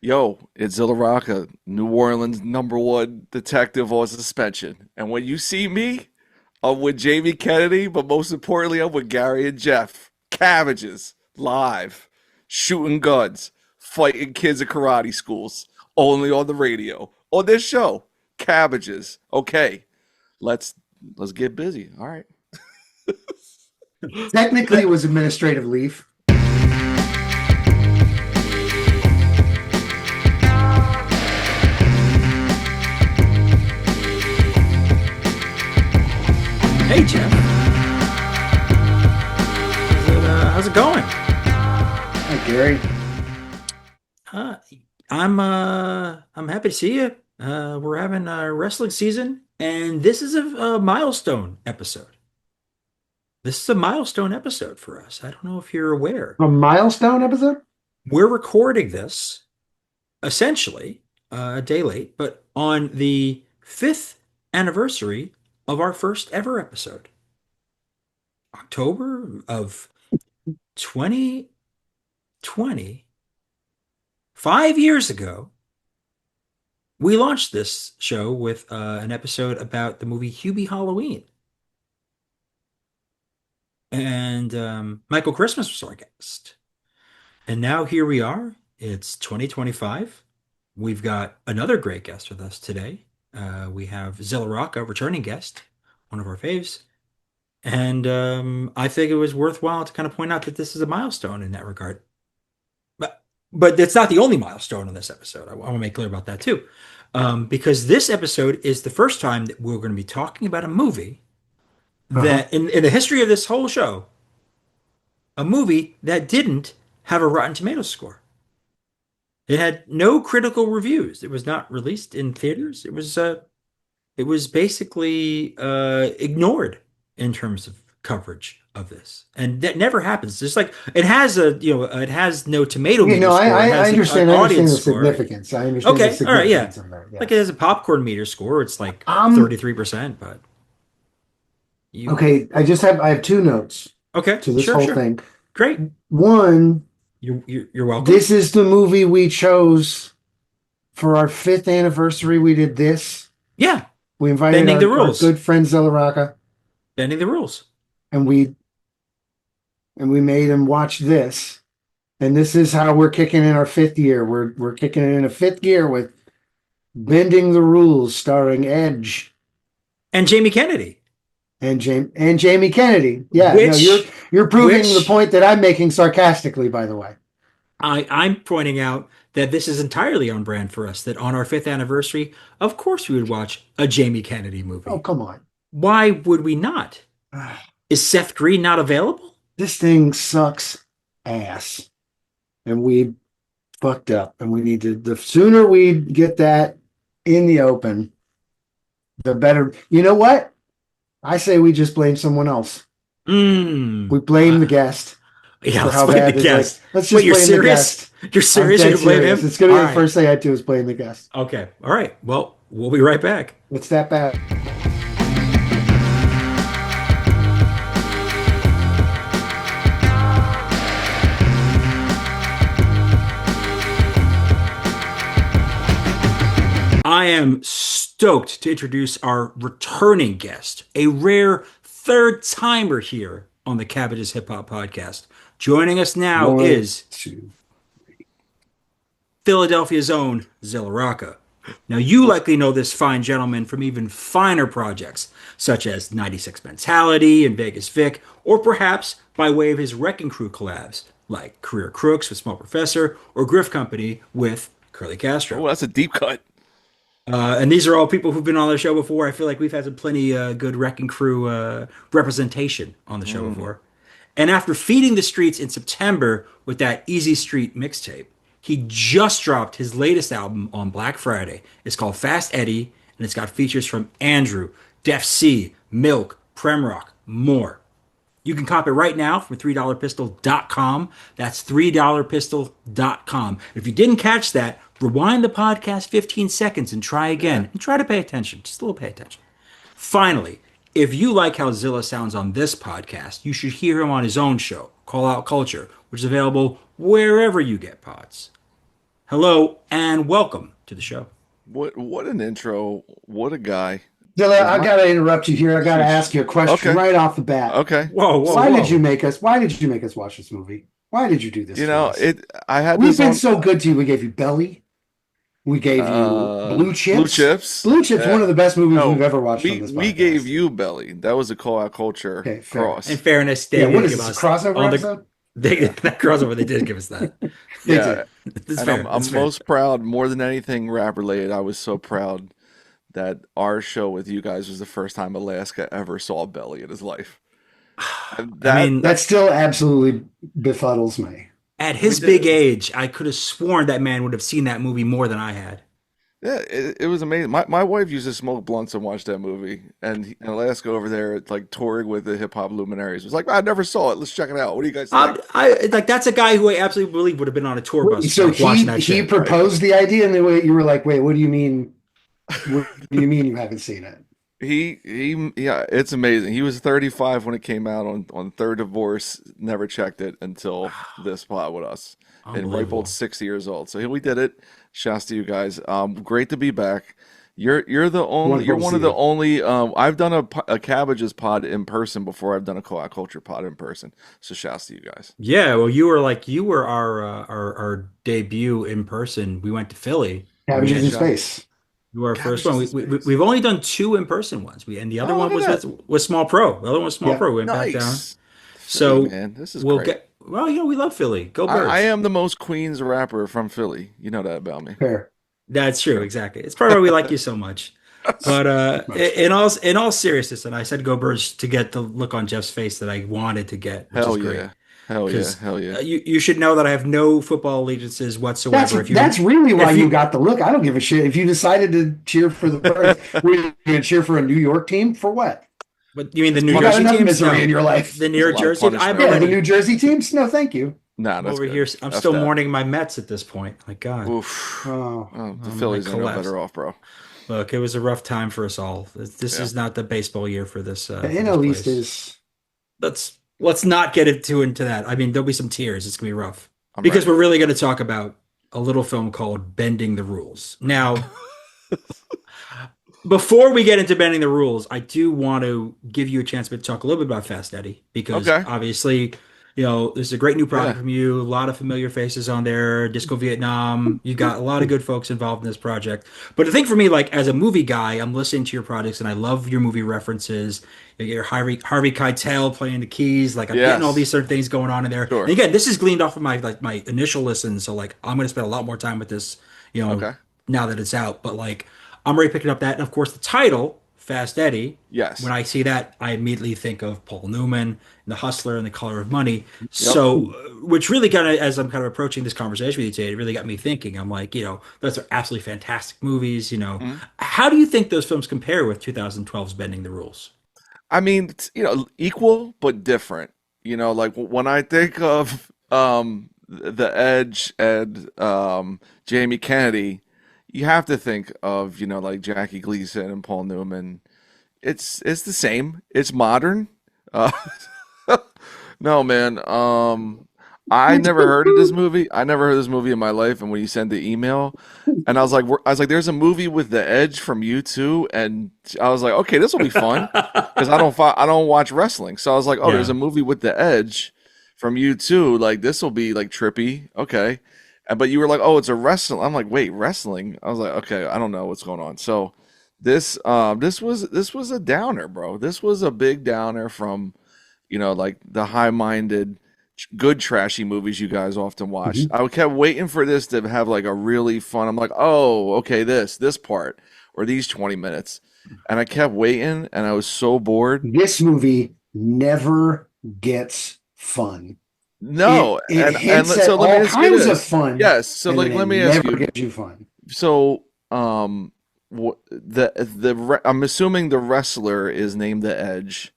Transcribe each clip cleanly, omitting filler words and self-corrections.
Yo, it's Zilla Rocca, New Orleans #1 detective on suspension. And when you see me, I'm with Jamie Kennedy, but most importantly, I'm with Gary and Jeff. Cabbages, live, shooting guns, fighting kids at karate schools, only on the radio. On this show, Cabbages. Okay, let's let's get busy. All right. Technically, it was administrative leave. Hey Jeff, how's it going? Hi, Gary. Uh, I'm happy to see you. We're having a wrestling season, and this is a milestone episode. This is a milestone episode for us. I don't know if you're aware. A milestone episode? We're recording this essentially a day late, but on the fifth anniversary of our first ever episode, October of 2020. 5 years ago, we launched this show with an episode about the movie Hubie Halloween. And Michael Christmas was our guest. And now here we are. It's 2025. We've got another great guest with us today. We have Zilla Rocca, returning guest, one of our faves. And I think it was worthwhile to kind of point out that this is a milestone in that regard. But it's not the only milestone in this episode. I want to make clear about that too. Because this episode is the first time that we're going to be talking about a movie that, in the history of this whole show, a movie that didn't have a Rotten Tomatoes score. It had no critical reviews. It was not released in theaters. It was basically ignored in terms of coverage of this, and that never happens. Just like it has it has no tomato meter score. I understand. I understand the score. significance. I understand the Okay, all right, yeah. significance of that. Yes. Like it has a popcorn meter score. It's like 33%, but Okay, I have two notes okay, to this sure, whole sure. thing. Great. One, You're welcome. this is the movie we chose for our 5th anniversary. We did this. Yeah, We invited Bending our, the our rules. good friend Zilla Rocca, bending the rules. and we made him watch this. And this is how we're kicking in our 5th year. We're kicking it in a 5th gear with Bending the Rules, starring Edge And Jamie Kennedy. and Jamie Kennedy. Yeah, no, you're proving the point that I'm making sarcastically, by the way. I'm pointing out that this is entirely on brand for us, that on our 5th anniversary, of course we would watch a Jamie Kennedy movie. Oh, come on. Why would we not? Is Seth Green not available? This thing sucks ass. And we fucked up. And we need to, the sooner we get that in the open, the better. You know what? I say we just blame someone else. We blame the guest. Yeah, for let's how blame bad the it is. guest. Let's just Wait, you're blame the serious? guest. You're serious? I'm You're dead gonna blame him? serious. It's going to be All the right. first thing I do is blame the guest. Okay. All right. Well, we'll be right back. It's that bad. I am stoked to introduce our returning guest, a rare third timer here on the Cabbages Hip Hop Podcast. Joining us now One, is two. Philadelphia's own Zilla Rocca. Now, you likely know this fine gentleman from even finer projects, such as 96 Mentality and Vegas Vic, or perhaps by way of his Wrecking Crew collabs, like Career Crooks with Small Professor, or Griff Company with Curly Castro. Oh, that's a deep cut. And these are all people who've been on the show before. I feel like we've had some plenty good Wrecking Crew representation on the show before. And after feeding the streets in September with that Easy Street mixtape, he just dropped his latest album on Black Friday. It's called Fast Eddie, and it's got features from Andrew, Def C, Milk, Premrock, more. You can cop it right now from $3pistol.com. That's $3pistol.com. If you didn't catch that, rewind the podcast 15 seconds and try again. And try to pay attention. Just a little pay attention. Finally, if you like how Zilla sounds on this podcast, you should hear him on his own show, Call Out Culture, which is available wherever you get pods. Hello and welcome to the show. What an intro. What a guy. Zilla, Is I my gotta interrupt you here. I gotta Sheesh. ask you a question Okay. right off the bat. Okay. Whoa, whoa, Why did you whoa. make us? Why did you make us watch this movie? Why did you do this You to know, us? it I had We've this been on so good to you. We gave you Belly. We gave you Blue Blue Chips. Chips. Blue Chips, one of the best movies we've No, ever watched on we this we podcast. gave you Belly. That was a call-out culture Okay, fair. In cross. fairness, they Yeah, what did is give this? A us crossover all the episode? Yeah. that crossover. They did give us that. They Yeah. did. It's And fair. It's I'm fair. most proud, more than anything rap related. I was so proud that our show with you guys was the first time Alaska ever saw Belly in his life. And I mean, That still absolutely befuddles me. at we his big did. age, I could have sworn that man would have seen that movie more than I had. Yeah, it was amazing. My wife used to smoke blunts and watch that movie, and Alaska over there, like touring with the hip hop luminaries, was like, I never saw it. Let's check it out. What do you guys think? I like that's a guy who I absolutely believe would have been on a tour bus So like, watching he that he shit. Right. proposed the idea, and then you were like, "Wait, what do you mean? What do you mean you haven't seen it?" Yeah, it's amazing. He was 35 when it came out on third divorce. Never checked it until this spot with us, and ripe old Unbelievable. 60 years old. So we did it. Shouts to you guys. Great to be back. You're the only. You're Wonderful to one see of the you. only. I've done a Cabbages pod in person before. I've done a co-op culture pod in person. So shouts to you guys. Yeah, well, you were our debut in person. We went to Philly. We Cabbages had in Shout space. you were our first one. Cabbages in space. We've only done two in person ones. And the other Oh, one look at that. was Small Pro. The other one was Small Yeah. Pro. We went back down. Nice. Philly, So man. This is we'll great. get. Well, we love Philly. Go I Birds. am the most Queens rapper from Philly. You know that about me. Fair. That's true. Exactly. It's probably why we like you so much. But Much. in all seriousness, and I said Go Birds to get the look on Jeff's face that I wanted to get, which is Hell great. yeah. Hell yeah. Because Hell yeah. you should know that I have no football allegiances whatsoever. That's really why if you you got the look. I don't give a shit if you decided to cheer for the Birds. Were you going to cheer for a New York team for what? But you mean the New You got Jersey enough teams? misery No. in your life. The New There's a York lot of Jersey. I'm punishment. Yeah, the already New Jersey teams. No, thank you. Nah, that's over good. here. I'm F still that. mourning my Mets at this point. My God. Oof. Oh, Oh, the I Phillies ain't no collapsed. better off, bro. Look, it was a rough time for us all. This Yeah. is not the baseball year for this the for this NL East place. is. Let's not get into that. I mean, there'll be some tears. It's gonna be rough I'm because ready. we're really going to talk about a little film called Bending the Rules. Now, before we get into bending the rules, I do want to give you a chance to talk a little bit about Fast Eddie because Okay. obviously, there's a great new project Yeah. from you, a lot of familiar faces on there, Disco Vietnam. You got a lot of good folks involved in this project. But the thing for me, like as a movie guy, I'm listening to your projects and I love your movie references. You get your Harvey Keitel playing the keys, like I'm getting all Yes. these certain things going on in there. And Sure. again, this is gleaned off of my initial listen, so like I'm gonna spend a lot more time with this, Okay. now that it's out. But like I'm already picking up that, and of course the title, Fast Eddie. Yes. When I see that, I immediately think of Paul Newman and The Hustler and The Color of Money. Yep. So, which really kind of, as I'm kind of approaching this conversation with you today, it really got me thinking. I'm like, those are absolutely fantastic movies. Mhm. How do you think those films compare with 2012's Bending the Rules? I mean, equal but different. Like when I think of the Edge and Jamie Kennedy, you have to think of like Jackie Gleason and Paul Newman. It's the same. It's modern. Uh, no, man. I never heard of this movie. I never heard of this movie in my life. And when you sent the email, and there's a movie with the Edge from U2, and I was like, okay, this will be fun because I don't watch wrestling. So I was like, oh, there's Yeah. a movie with the Edge from U2. Like this will be like trippy. Okay, but you were like, oh, it's a wrestling. I'm like, wait, wrestling? I was like, okay, I don't know what's going on. So this was a downer, bro. This was a big downer from like the high-minded good trashy movies you guys often watch. Mhm. I kept waiting for this to have like a really fun. I'm like, oh, okay, this part or these 20 minutes, and I kept waiting, and I was so bored. This movie never gets fun. No, It hints at so let me all ask you kinds of this. fun, Yes, so and like then let it me ask never you. gives you fun. So I'm assuming the wrestler is named the Edge,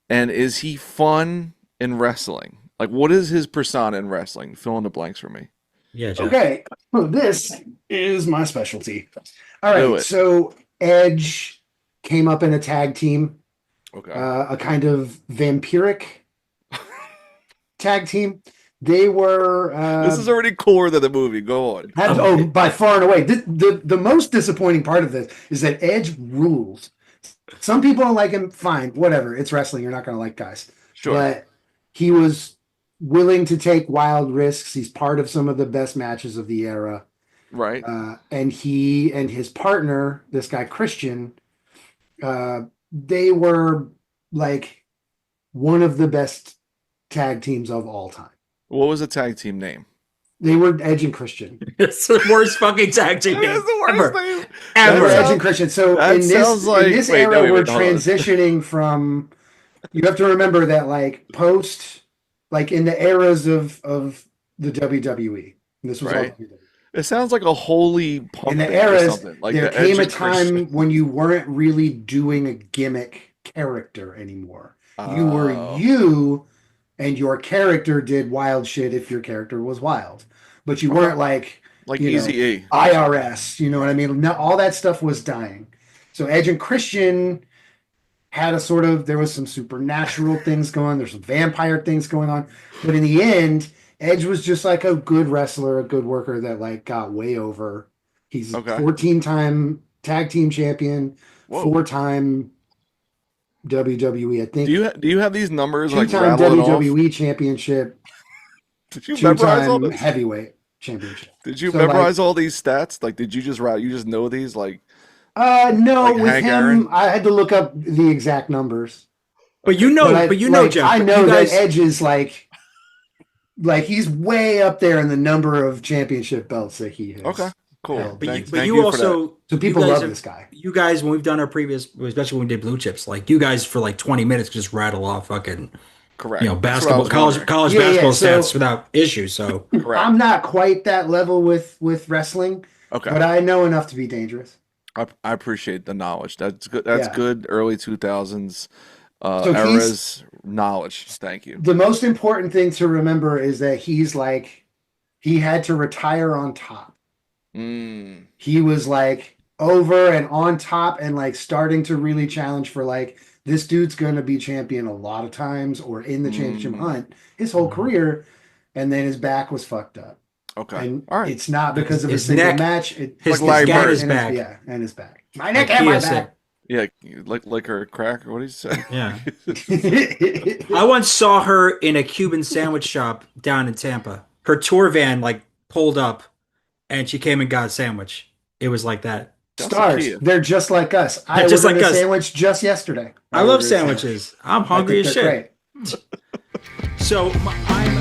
and is he fun in wrestling? Like, what is his persona in wrestling? Fill in the blanks for me. Yeah, Jeff. Okay, well, this is my specialty. All Do right, it. so Edge came up in a tag team, Okay. a kind of vampiric tag team. They were This is already cooler than the movie. Go on. by far and away. The most disappointing part of this is that Edge rules. Some people don't like him. Fine, whatever. It's wrestling. You're not going to like guys. Sure. But he was willing to take wild risks. He's part of some of the best matches of the era. Right. And he and his partner, this guy Christian, they were like one of the best tag teams of all time. What was the tag team name? They were Edge and Christian. It's the worst fucking tag team name That's the worst ever. name. Ever. Edge and Christian. So that in sounds like- this wait, era, no, wait, we're wait, hold on. transitioning from. You have to remember that, like in the eras of the WWE. And this was all Right. WWE. It sounds like a holy pump In the thing or eras, something. Like there the came a Edge and Christian. time when you weren't really doing a gimmick character anymore. You were Oh. you, and your character did wild shit if your character was wild. But you weren't like you know, Easy E. IRS, you know what I mean? No, all that stuff was dying. So Edge and Christian had there was some supernatural things going on. There's some vampire things going on. But in the end, Edge was just like a good wrestler, a good worker that like got way over. He's Okay. 14-time tag team champion, Whoa. 4-time WWE, I think. Do you have these numbers like 2-time rattling off? WWE championship, Did you memorize all 2-time this? heavyweight championship. Did you So, memorize all these stats? Like, did you just write? You just know these? Like, No, Like with Hank him, Aaron? I had to look up the exact numbers. But you know, Jeff. I know you guys, that Edge is like he's way up there in the number of championship belts that he has. okay, cool. Yeah, but Thank you you for also, So people you guys love have- this guy. You guys, when we've done our previous, especially when we did Blue Chips, like you guys for like 20 minutes could just rattle off fucking, that. Correct. That's what I basketball, was college wondering. Yeah, basketball so- stats without issue. So Correct. I'm not quite that level with wrestling, Okay. but I know enough to be dangerous. I appreciate the knowledge. That's good. That's Yeah. good. Early 2000s So eras knowledge. Thank you. The most important thing to remember is that he had to retire on top. Mm, He was like over and on top and like starting to really challenge for like this dude's going to be champion a lot of times or in the championship hunt his whole career, and then his back was fucked up. okay. And All right. it's not because of a His single neck- match. his Like Larry neck and Bird. his back. Yeah, and his back. My neck Like and my PSA. back. Yeah, like her crack or what did you say? Yeah. I once saw her in a Cuban sandwich shop down in Tampa. Her tour van like pulled up and she came and got a sandwich. It was like that. That's a Stars. key. They're just like us. I Just ordered like a us. sandwich just yesterday. I love ordered a sandwiches. I'm I hungry think as they're shit. great. So I'm.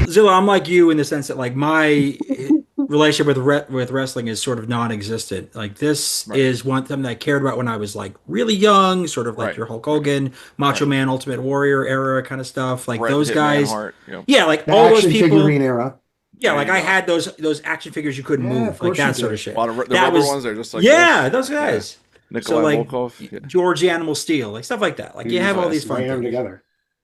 Zilla, I'm like you in the sense that like my relationship with wrestling is sort of non-existent. Like this Right. is one thing that I cared about when I was like really young, sort of like Right. your Hulk Hogan, Macho Right. Man, Ultimate Warrior era kind of stuff. Like Bret those Hitman guys. Hart, yeah. Yeah, like The all those action people. figurine era. Yeah, There like you I go. had those action figures you couldn't Yeah, move, of like course you that sort did. of shit. A lot of the That rubber was- ones. They're just like Yeah, those guys. Nikolai like, Volkov. Yeah. George the Animal Steel, like stuff like that. Like you have all these fun Ran them things. together.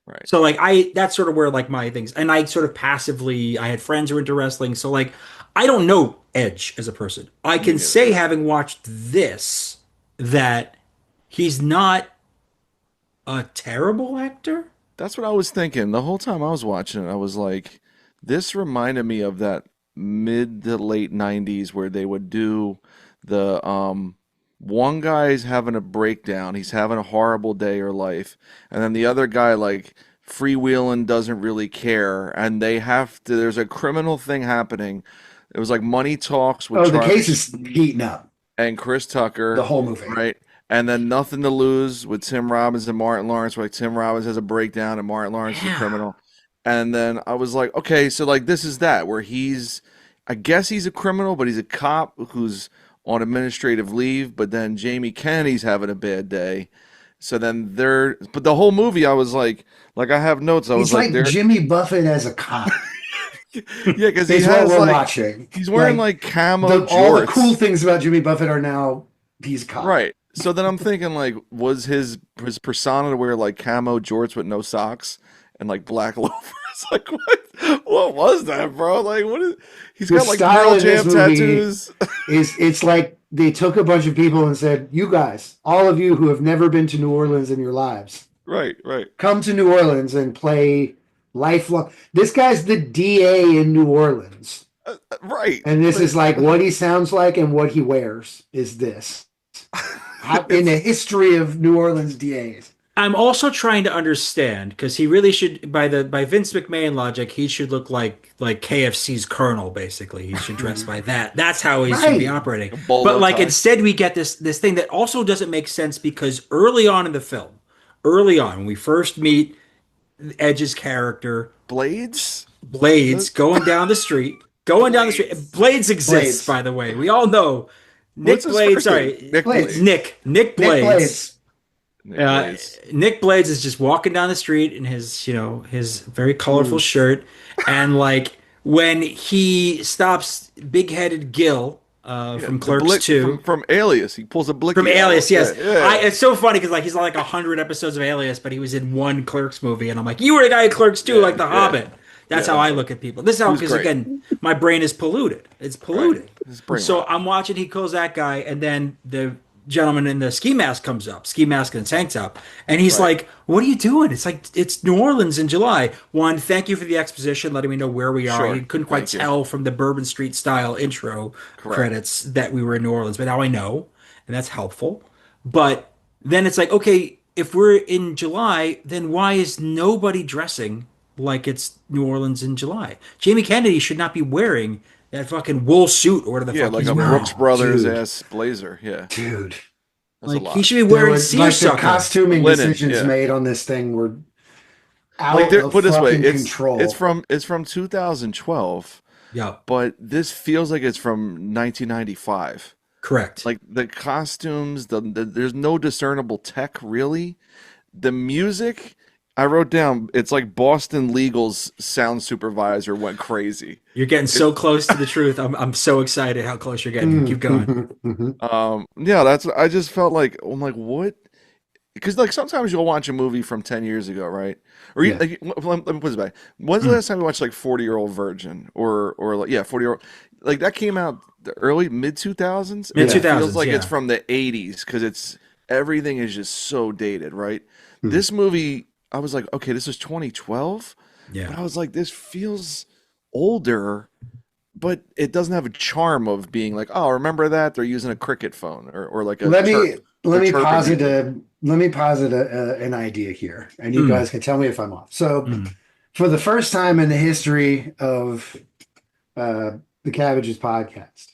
Right. So like that's sort of where like my things, and I sort of passively, I had friends who were into wrestling, so like I don't know Edge as a person. I can neither. say, having watched this, that he's not a terrible actor. That's what I was thinking the whole time I was watching it. I was like, this reminded me of that mid to late 90s where they would do the one guy's having a breakdown, he's having a horrible day or life, and then the other guy like freewheeling doesn't really care, and they have to, there's a criminal thing happening. It was like Money Talks with Oh, the Charlie case is heating up. and Chris Tucker. The whole movie. Right. And then Nothing to Lose with Tim Robbins and Martin Lawrence, where like Tim Robbins has a breakdown and Martin Lawrence is a Yeah. criminal. And then I was like, okay, so like this is that where I guess he's a criminal, but he's a cop who's on administrative leave, but then Jamie Kennedy's having a bad day. So then but the whole movie I was like I have notes. I was He's like, like Jimmy Buffett as a cop. yeah, because he Is what has we're like, watching. he's wearing like camo all the jorts. cool things about Jimmy Buffett are now he's a cop. Right. So then I'm thinking, like, was his persona to wear like camo jorts with no socks, and like black loafers. Like what was that, bro? Like what is he's The got like style Pearl in this Jam movie tattoos. it's like they took a bunch of people and said, you guys, all of you who have never been to New Orleans in your lives, Right. come to New Orleans and play lifelong. This guy's the DA in New Orleans. Right. And this is like what he sounds like and what he wears is this. In the history of New Orleans DAs. I'm also trying to understand because he really should, by Vince McMahon logic, he should look like KFC's Colonel. Basically, he should dress by that. That's how he should be Right. operating. A bolo But like tie. instead, we get this thing that also doesn't make sense because early on in the film, early on when we first meet Edge's character, Blades? Blades, going down the street. Blades exists, Blades. by the way. We all know What's his first name? Nick Blades. Blades. Nick Nick Blades. Blades. Nick Blades. Nick Blades is just walking down the street in his, his very colorful shirt, and like when he stops big-headed Gil from Clerks 2. From Alias. He pulls a blicky From Alias, out. yes. Yeah. It's so funny because like he's on like 100 episodes of Alias, but he was in one Clerks movie, and I'm like, you were the guy in Clerks 2, like The Hobbit. That's how I look at people. This is how, because again, my brain is polluted. It's polluted. Right. His brain So rot. I'm watching, he kills that guy, and then the gentleman in the ski mask comes up, ski mask and tank top, and he's like, "What are you doing?" It's like it's New Orleans in July. One, thank you for the exposition, letting me know where we are. Sure. I couldn't quite tell from the Bourbon Street style intro credits that we were in New Orleans, but now I know, and that's helpful. But then it's like, okay, if we're in July, then why is nobody dressing like it's New Orleans in July? Jamie Kennedy should not be wearing that fucking wool suit or whatever the fuck like he's a wearing. Brooks Brothers dude. ass blazer. Yeah. Dude. That's a Like lot. he should be There wearing was, like the seersucker. costuming Linen, decisions yeah. made on this thing were out Like of put it this way, fucking control. it's from 2012, Yeah, but this feels like it's from 1995. correct. Like the costumes, there's no discernible tech really. The music, I wrote down, it's like Boston Legal's sound supervisor went crazy. You're getting so close to the truth. I'm so excited how close you're getting. Keep going. Yeah, I just felt like, I'm like, what? Because like sometimes you'll watch a movie from 10 years ago, right? Or you, Yeah. like, let me put this back. When's the last time you watched like 40-Year-Old Virgin or like 40-Year-Old? Like that came out the early mid 2000s. Mid- It 2000s, feels like yeah. it's from the 80s because everything is just so dated, right? This movie, I was like, okay, this is 2012, but Yeah. I was like, this feels older, but it doesn't have a charm of being like, oh, remember that they're using a cricket phone or like a let me chirping posit music. an idea here, and you guys can tell me if I'm off. So, for the first time in the history of the Cabbages podcast,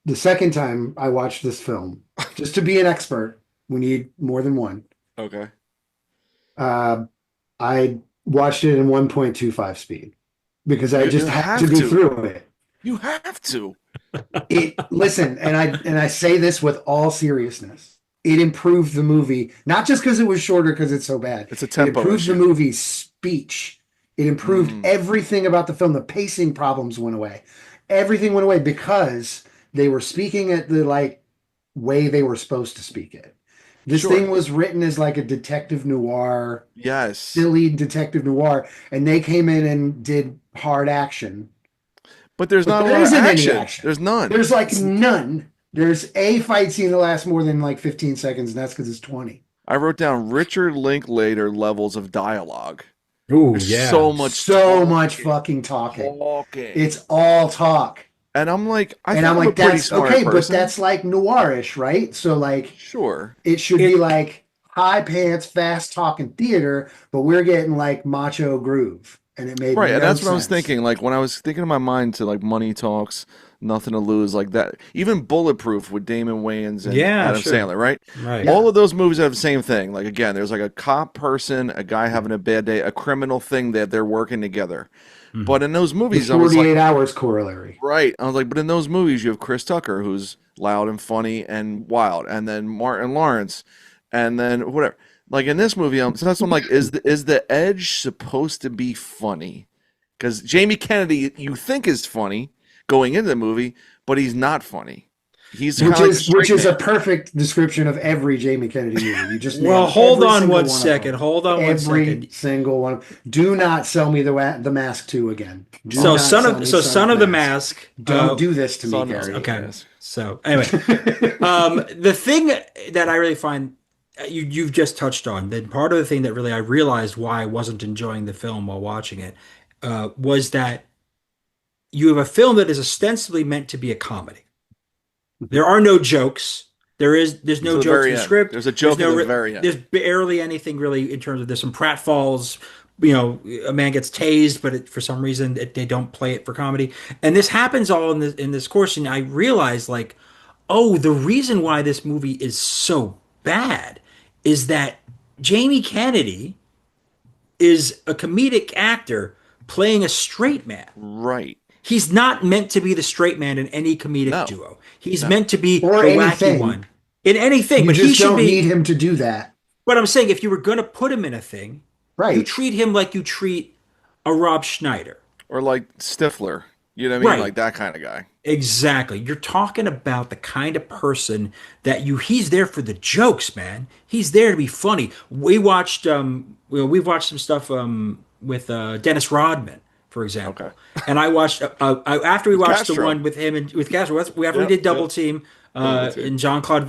the second time I watched this film, just to be an expert, we need more than one. Okay. I watched it in 1.25 speed because I just You had have to be to. through it. You have to. Listen, and I say this with all seriousness. It improved the movie, not just because it was shorter because it's so bad. It's a tempo It improved issue. the movie's speech. It improved everything about the film. The pacing problems went away. Everything went away because they were speaking at the way they were supposed to speak it. This Sure. thing was written as like a detective noir, Yes. silly detective noir, and they came in and did hard action. But there's But not a there lot of isn't any action. action. There's none. There's like none. There's a fight scene that lasts more than like 15 seconds, and that's because it's 20. I wrote down Richard Linklater levels of dialogue. Ooh, There's yeah. so much Much fucking talking. talking. It's all talk. And I'm like, I And think I'm I'm a like, pretty that's smart okay, but person. that's like noirish, right? So like Sure. it should be like high pants, fast talking theater, but we're getting like macho groove. And it made Right, and no that's what I was sense. thinking. Like when I was thinking in my mind to like Money Talks, Nothing to Lose, like that. Even Bulletproof with Damon Wayans and Yeah, Adam sure. Sandler, right? Right. All of those movies have the same thing. Like again, there's like a cop person, a guy having a bad day, a criminal thing that they're working together. But in those The movies, I was 48 like, hours corollary. right. I was like, but in those movies, you have Chris Tucker, who's loud and funny and wild, and then Martin Lawrence, and then whatever. Like in this movie, so that's what I'm like, is the Edge supposed to be funny? Because Jamie Kennedy, you think is funny going into the movie, but he's not funny. He's kind of like a which straight is a man. perfect description of every Jamie Kennedy movie. You just Well, nailed hold every on single one one of second. them. Hold on one Every second. single one. Do not sell me the Mask 2 again. Do not sell me Son of the Mask. Don't do this to me, Son of Gary. the Okay. Mask. So anyway, the thing that I really find you've just touched on, that part of the thing that really I realized why I wasn't enjoying the film while watching it, was that you have a film that is ostensibly meant to be a comedy. There are no jokes. There's To no the jokes in very the end. script. There's a joke no at the re- very end. There's barely anything really in terms of there's some pratfalls. You know, a man gets tased, but for some reason they don't play it for comedy. And this happens all in this course, and I realized like, oh, the reason why this movie is so bad is that Jamie Kennedy is a comedic actor playing a straight man. Right. He's not meant to be the straight man in any comedic No. duo. He's No. meant to be Or the anything. wacky one in anything, You but he just should don't be. need him to do that. But I'm saying if you were going to put him in a thing, you Right. treat him like you treat a Rob Schneider. Or like Stifler. You know what I mean? Right. Like that kind of guy. Exactly. You're talking about the kind of person that he's there for the jokes, man. He's there to be funny. We've watched some stuff with Dennis Rodman, for example. Okay. And I watched after we watched the Castro. one with him and with Castro, after we Yep, did Double yep. Team Double Team. and Jean-Claude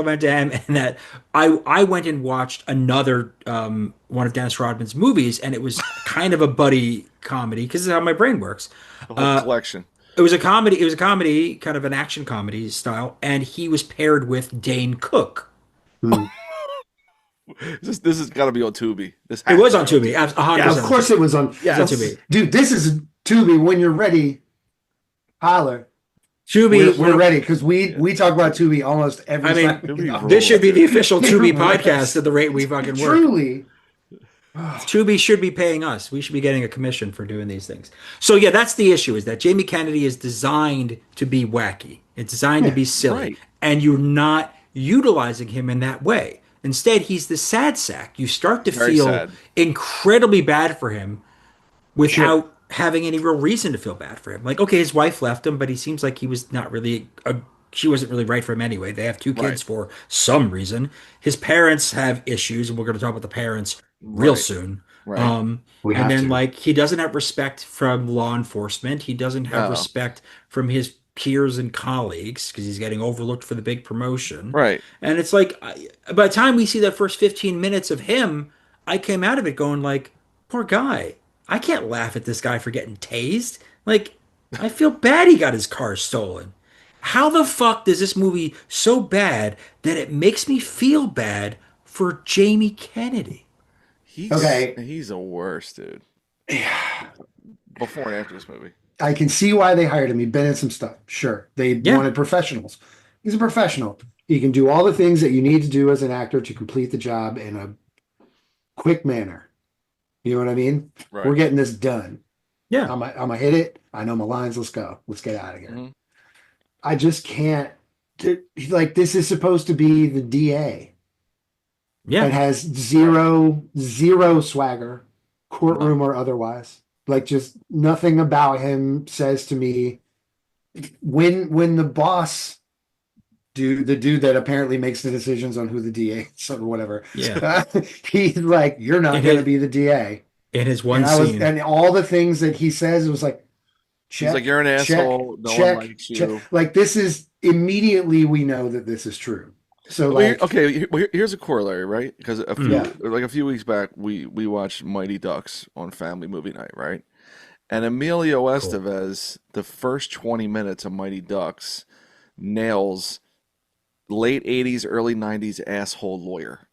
Van Damme, and that I went and watched another one of Dennis Rodman's movies, and it was kind of a buddy comedy because this is how my brain works. The whole collection. It was a comedy. It was a comedy, kind of an action comedy style, and he was paired with Dane Cook. This has got to be on Tubi. It was on Tubi, 100%. Yeah, of course it was on. Yes. It's on Tubi. Dude, this is Tubi. When you're ready, holler. Tubi, We're ready because we talk about Tubi almost every I mean, time. Tubi this should be the official Tubi Yes. podcast at the rate we fucking work. Truly. Tubi should be paying us. We should be getting a commission for doing these things. So yeah, that's the issue, is that Jamie Kennedy is designed to be wacky. It's designed to be silly. right. And you're not utilizing him in that way. Instead, he's the sad sack. You start to Very feel sad. incredibly bad for him without having any real reason to feel bad for him. Like, okay, his wife left him, but he seems like he was not really she wasn't really right for him anyway. They have two kids Right. for some reason. His parents have issues, and we're going to talk about the parents real Right. soon. Right. We have And then to. like he doesn't have respect from law enforcement. He doesn't have No. respect from his peers and colleagues because he's getting overlooked for the big promotion. Right. And it's like by the time we see that first 15 minutes of him, I came out of it going like, poor guy. I can't laugh at this guy for getting tased. Like, I feel bad he got his car stolen. How the fuck does this movie so bad that it makes me feel bad for Jamie Kennedy? He's a worst, dude. Before and after this movie. I can see why they hired him. He'd been in some stuff. Sure. They Yeah. wanted professionals. He's a professional. He can do all the things that you need to do as an actor to complete the job in a quick manner. You know what I mean? Right. We're getting this done. Yeah. I'm gonna hit it. I know my lines. Let's go. Let's get out of here. Mhm. I just can't. Like, this is supposed to be the DA. It Yeah. has zero swagger, courtroom or otherwise. Like, just nothing about him says to me when the boss, the dude that apparently makes the decisions on who the DA is or whatever. Yeah. He's like, you're not It going to is- be the DA. In his one And scene. and all the things that he says, it was like, check. He's like, you're an asshole. No one likes you. Like, this is immediately we know that this is true. So Well, like, okay, here's a corollary, right? Because Yeah. like a few weeks back, we watched Mighty Ducks on family movie night, right? And Emilio Estevez, the first 20 minutes of Mighty Ducks, nails late 80s, early 90s asshole lawyer.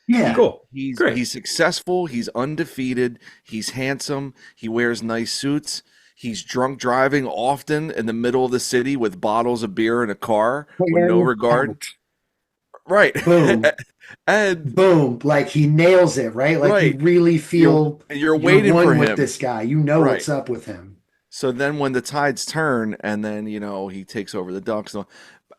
yeah, Cool. He's Great. he's successful, he's undefeated, he's handsome, he wears nice suits, he's drunk driving often in the middle of the city with bottles of beer in a car with no regard. Right. Boom. And boom, like he nails it, right? Like Right. you really feel you're waiting one for with him. this guy. You know Right. what's up with him. So then when the tides turn and then, he takes over the Ducks.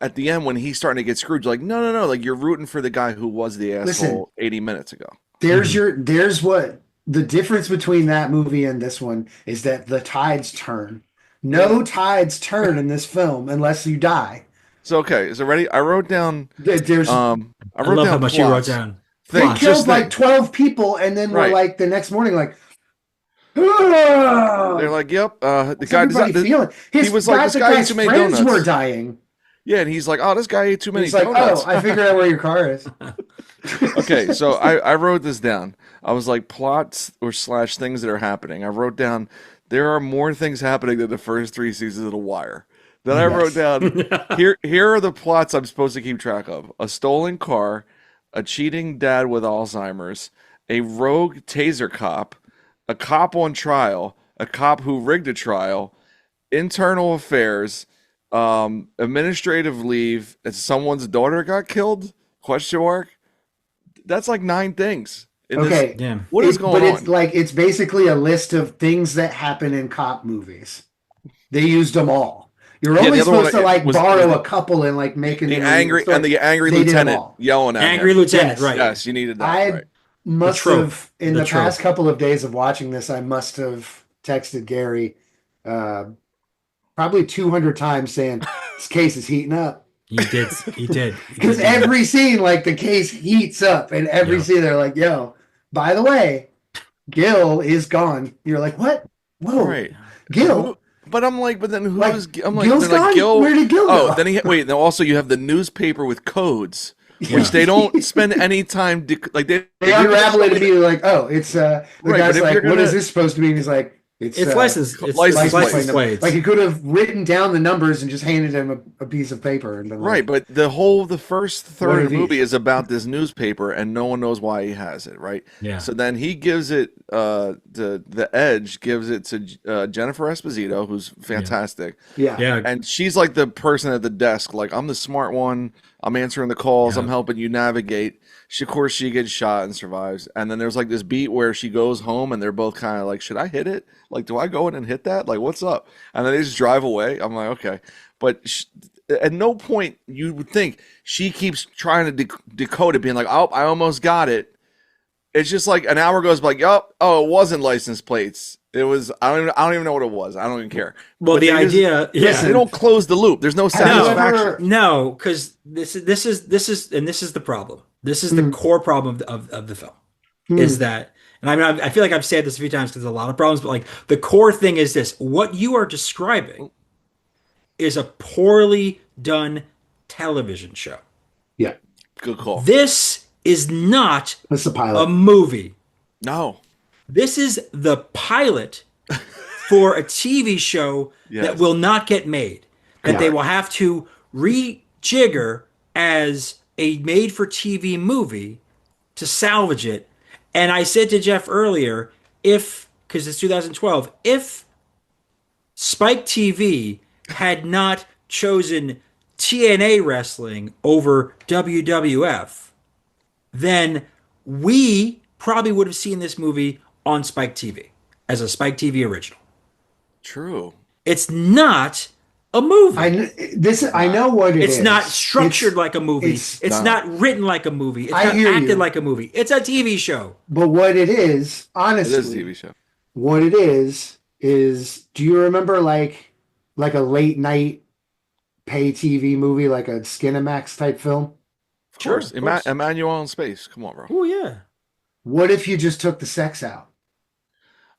At the end, when he's starting to get screwed, you're like, no. Like, you're rooting for the guy who was the asshole Listen. 80 minutes ago. There's what the difference between that movie and this one is, that the tides turn. No tides turn in this film unless you die. So okay, so ready? I wrote down. There's I I wrote love down how much you wrote plots. down. they Think, killed just like think. 12 people, and then we're Right. like the next morning, like, They're like, "Yep." The what's guy does everybody not. feeling? He was like, "This The guy ate guy's too many friends were donuts." dying. Yeah, and he's like, "Oh, this guy ate too many He's like, donuts." oh, I figured out where your car is. Okay, so I wrote this down. I was like, plots or slash things that are happening. I wrote down there are more things happening than the first 3 seasons of The Wire. Then I wrote Yes. down here are the plots I'm supposed to keep track of: a stolen car, a cheating dad with Alzheimer's, a rogue taser cop, a cop on trial, a cop who rigged a trial, internal affairs, administrative leave, and someone's daughter got killed? Question mark. That's like 9 things in this. Okay. Yeah. What is going But it's on? like, it's basically a list of things that happen in cop movies. They used them all. You're Yeah, only the other one supposed to like was borrow a couple and like make the an angry story. and the angry They did them lieutenant all. yelling at Angry him. Lieutenant, Yes. right? Yes, you needed that. I Right. must trope. have, in The the past trope. couple of days of watching this, I must have texted Gary probably 200 times saying, this case is heating up. He did. He did. Because every scene, like the case heats up, and every Yeah. scene they're like, yo, by the way, Gil is gone. You're like, what? Whoa, Right. Gil? Who- But I'm like, but then who Like, is? I'm like, Gil's they're like gone? Gil. Where did Gil Oh, go? then wait. Now also you have the newspaper with codes, Yeah. which they don't spend any time like They if you're gonna unravel show it me and be like, oh, it's the Right, guy's but if like, you're what is gonna- this supposed to be? And he's like, it's license. It's license license plates. plates. Like he could have written down the numbers and just handed him a piece of paper and been Right, like, but the first What third are of the movie these? is about this newspaper, and no one knows why he has it. Right. Yeah. So then he gives it. The Edge gives it to Jennifer Esposito, who's fantastic. yeah. Yeah. And she's like the person at the desk, like, I'm the smart one. I'm answering the calls. Yeah. I'm helping you navigate. Of course, she gets shot and survives. And then there's like this beat where she goes home and they're both kind of like, should I hit it? Like, do I go in and hit that? Like, what's up? And then they just drive away. I'm like, okay. But at no point you would think she keeps trying to decode it, being like, oh, I almost got it. It's just like an hour goes by, like, oh, it wasn't license plates. It was, I don't even know what it was. I don't even care. Well, But the they just- idea, yeah. They don't close the loop. There's no Have you satisfaction. ever- No, because this is the problem. This is the core problem of the film is that, and I feel like I've said this a few times because there's a lot of problems, but like the core thing is this: what you are describing is a poorly done television show. Yeah. Good call. This is not That's the a pilot. movie. No. This is the pilot for a TV show Yes. that will not get made, that they Correct. will have to rejigger as a made-for-TV movie to salvage it. And I said to Jeff earlier, because it's 2012, if Spike TV had not chosen TNA wrestling over WWF, then we probably would have seen this movie on Spike TV as a Spike TV original. True. It's not a movie. I know what it is. It's not structured like a movie. it's It's not written like a movie. It's I not hear acted you. like a movie. It's a TV show. But what it is, It honestly, is a TV show. what it is do you remember like a late night pay TV movie, like a Skinamax type film? Of course. Of course. Emmanuel in space. Come on, bro. Oh yeah. What if you just took the sex out?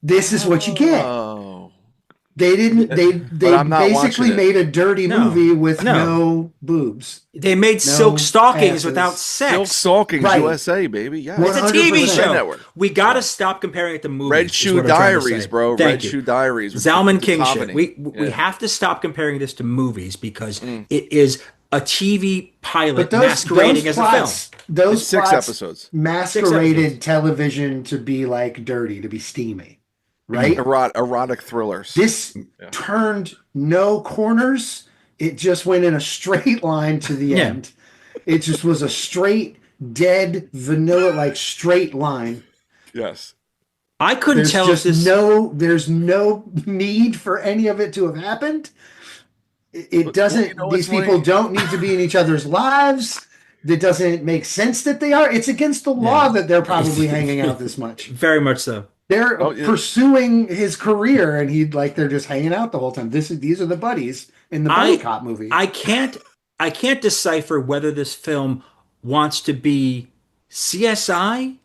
This is what you get. Oh. They didn't. They I'm not basically watching it. made a dirty No. movie with No. no boobs. They made silk stockings asses. without Silk sex. Stalkings Right. USA, baby. Yeah. It's a TV 100%. show. Network. We got to stop comparing it to movies. Red is Shoe what I'm trying to Diaries, say. bro. Thank Red you. Shoe Diaries. with Zalman the King Topany. shit. We Yeah. have to stop comparing this to movies because it is a TV pilot But masquerading as a film. those It's 6 plots episodes. masqueraded 6 episodes. television to be like dirty, to be steamy, right? Erotic thrillers. This turned no corners. It just went in a straight line to the Yeah. end. It just was a straight, dead, vanilla, like straight line. Yes. I couldn't There's tell if just this. there's no need for any of it to have happened. It doesn't. you know These what's people funny? don't need to be in each other's lives. It doesn't make sense that they are. It's against the law that they're probably hanging out this much. Very much so. They're Oh, yeah. pursuing his career, and they're just hanging out the whole time. These are the buddies in the buddy cop movie. I can't I can't decipher whether this film wants to be CSI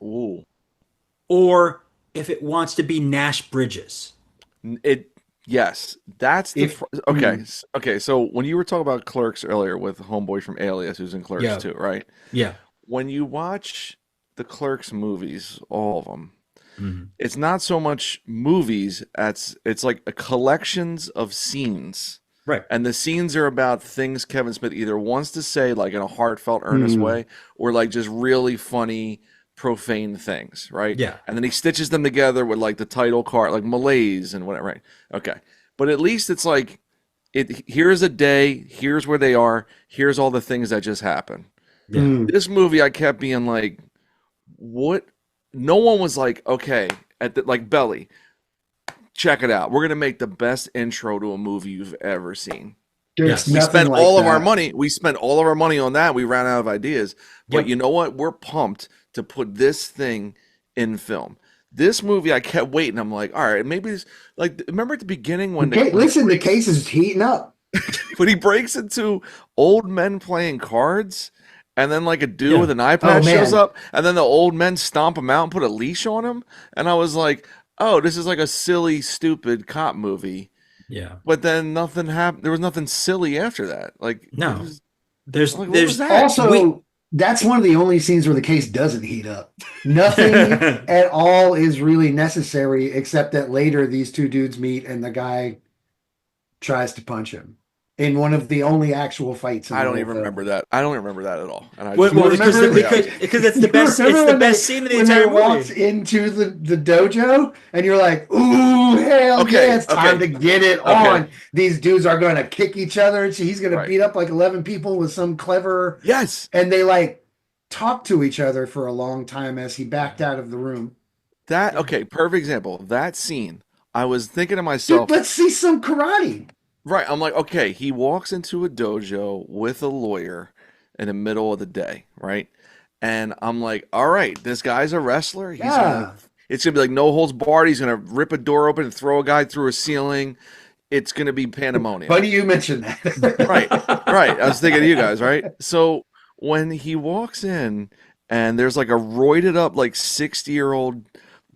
Ooh. or if it wants to be Nash Bridges. It yes, that's the If okay. Okay, so when you were talking about Clerks earlier with Homeboy from Alias who's in Clerks Yeah, too, right? yeah. When you watch the Clerks movies, all of them, Mhm. it's not so much movies as it's like a collections of scenes. Right. And the scenes are about things Kevin Smith either wants to say like in a heartfelt, earnest mm, way, or like just really funny, profane things, right? Yeah. And then he stitches them together with like the title card, like Malaise and whatever, right? Okay. But at least it's like here's a day, here's where they are, here's all the things that just happened. Yeah. mm. This movie I kept being like, what? No one was like, okay, at the, like Belly, check it out. We're gonna make the best intro to a movie you've ever seen. There's Yes. We nothing spent like all of our that. money. We spent all of our money on that. We ran out of ideas. But Yep. you know what? We're pumped to put this thing in film. This movie, I kept waiting. I'm like, all right, maybe it's like remember at the beginning when Okay, when he listen, the breaks, case is heating up. when he breaks into old men playing cards, and then like a dude Yeah. with an Oh iPad shows man, up, and then the old men stomp him out and put a leash on him, and I was like, oh, this is like a silly, stupid cop movie. Yeah. But then nothing happened. There was nothing silly after that. Like it No. was There's like, what was there's that? we also that's one of the only scenes where the case doesn't heat up. Nothing at all is really necessary except that later these two dudes meet and the guy tries to punch him in one of the only actual fights in I the don't whole even film. remember that. I don't remember that at all. And I well, just You well, because remember- because it's the You best remember it's the when best they- scene of the when entire they walked movie. into the dojo and you're like, ooh, hell Okay, yeah, it's time okay, to get it okay. on. These dudes are going to kick each other. And he's going to Right. beat up like 11 people with some clever, Yes. and they like talk to each other for a long time as he backed out of the room. That okay, perfect example. That scene. I was thinking to Dude, myself, let's see some karate. right, I'm like, okay, he walks into a dojo with a lawyer in the middle of the day, right? And I'm like, all right, this guy's a wrestler. Yeah. It's gonna be like no holds barred. He's gonna rip a door open and throw a guy through a ceiling. It's gonna be pandemonium. Funny you mentioned that. Right, right. I was thinking of you guys, right? So when he walks in and there's like a roided up like 60-year-old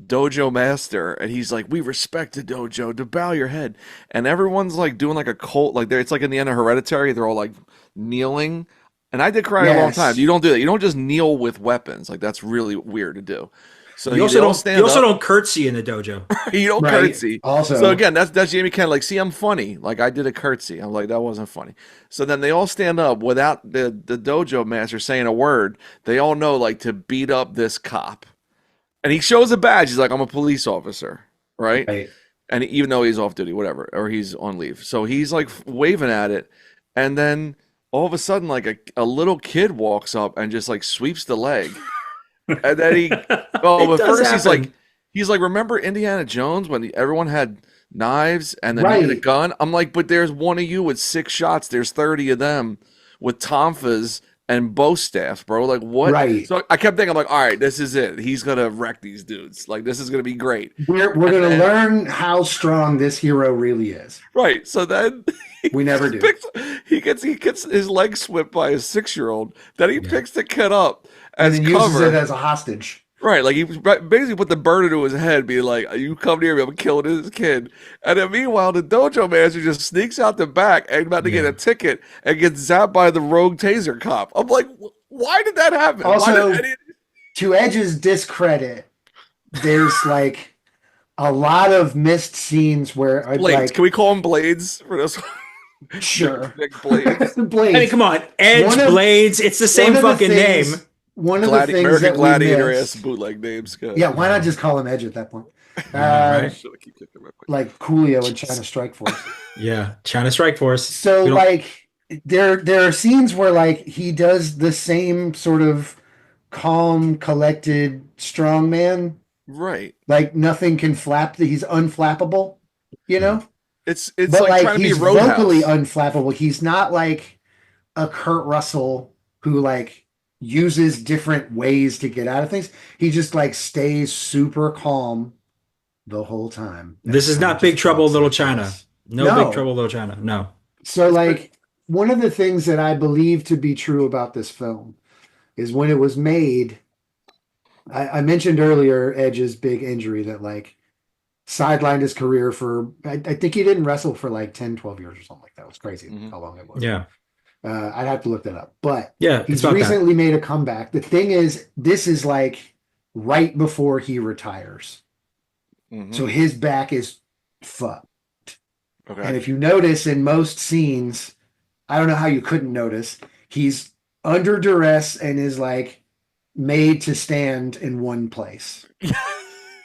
dojo master and he's like, we respect the dojo, to bow your head, and everyone's like doing like a cult, like it's like in the end of Hereditary, they're all like kneeling, and I did cry a long Yes. time. You don't do that. You don't just kneel with weapons. Like that's really weird to do. So You they also all don't stand you also up. don't curtsy in the dojo. You don't Right. curtsy. Also, So again, that's Jamie Kennedy. Like, see, I'm funny. Like I did a curtsy. I'm like, that wasn't funny. So then they all stand up without the dojo master saying a word. They all know like to beat up this cop. And he shows a badge. He's like, I'm a police officer, right? right. And even though he's off duty, whatever, or he's on leave. So he's like waving at it. And then all of a sudden, like a little kid walks up and just like sweeps the leg. And then he, oh, It but does first happen. he's like, remember Indiana Jones when everyone had knives and then he had a Right. gun? I'm like, but there's one of you with 6 shots. There's 30 of them with tonfas and bow staffs, bro. Like what? Right. So I kept thinking, I'm like, all right, this is it. He's gonna wreck these dudes. Like this is gonna be great. We're And going to then- learn how strong this hero really is. Right. So then We never do. he gets his leg swept by a 6-year-old. Then he Yeah. picks the kid up And as then uses cover. it as a hostage. Right, like he basically put the bird into his head, being like, "You come near me, I'm killing this kid." And then meanwhile, the dojo master just sneaks out the back and about to get Yeah. a ticket and gets zapped by the rogue taser cop. I'm like, why did that happen? Why Also, did any- To Edge's discredit, there's like a lot of missed scenes where I'd Blades? like, Can we call him Blades for this? sure. Nick Blades. Blades. I mean, come on, Edge, One of- Blades, it's the same One of the fucking things- name. One of the things American that we Gladiator missed. ass bootleg names. Good. Yeah, why not just call him Edge at that point? right. Should I keep kicking real quick? Like Coolio in China Strike Force. Yeah, China Strike Force. So We don't- like there are scenes where like he does the same sort of calm, collected, strong man. Right. Like nothing can flap. He's unflappable, you know. It's But like trying to be he's Roadhouse. vocally unflappable. He's not like a Kurt Russell who like uses different ways to get out of things. He just like stays super calm the whole time. This is And not just Big Trouble talks Little like China. this. No, No. Big Trouble Little China. No. So like one of the things that I believe to be true about this film is when it was made. I mentioned earlier Edge's big injury that like sidelined his career for. I think he didn't wrestle for like 10, 12 years or something like that. It was crazy how long it was. Yeah. I'd have to look that up, but Yeah, it's he's about that. recently made a comeback. The thing is, this is like right before he retires. So his back is fucked. Okay. And if you notice in most scenes, I don't know how you couldn't notice, he's under duress and is like made to stand in one place.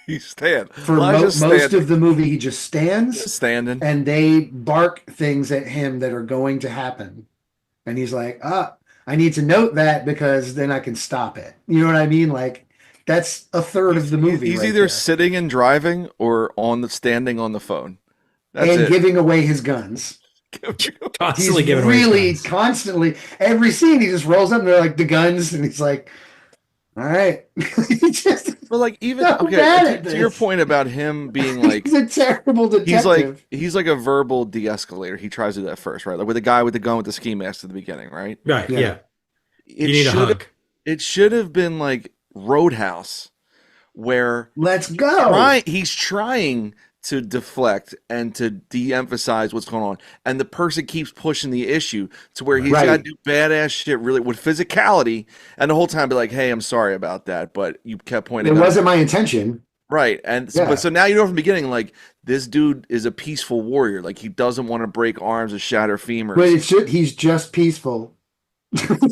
He's stand. For Elijah's most standing. of the movie, he just stands Just standing. and they bark things at him that are going to happen. And he's like, I need to note that because then I can stop it. You know what I mean? Like, that's a third of the movie. He's right either there. sitting and driving or standing on the phone. That's and it. giving away his guns. Constantly He's giving away his really guns. constantly every scene he just rolls up and they're like the guns and he's like, all right. He just But like even so bad okay, at to your this. point about him being like he's a terrible detective. he's like a verbal de-escalator. He tries to do that first, right? Like with the guy with the gun with the ski mask at the beginning, right? Right, Yeah. yeah. It You need a should hug. it should have been like Roadhouse, where Let's go. he's trying to deflect and to de-emphasize what's going on, and the person keeps pushing the issue to where he's Right. got to do badass shit really with physicality, and the whole time be like, "Hey, I'm sorry about that," but you kept pointing. It out. wasn't my intention. Right, and Yeah. but so now you know from the beginning, like this dude is a peaceful warrior. Like he doesn't want to break arms or shatter femurs. But he's just peaceful.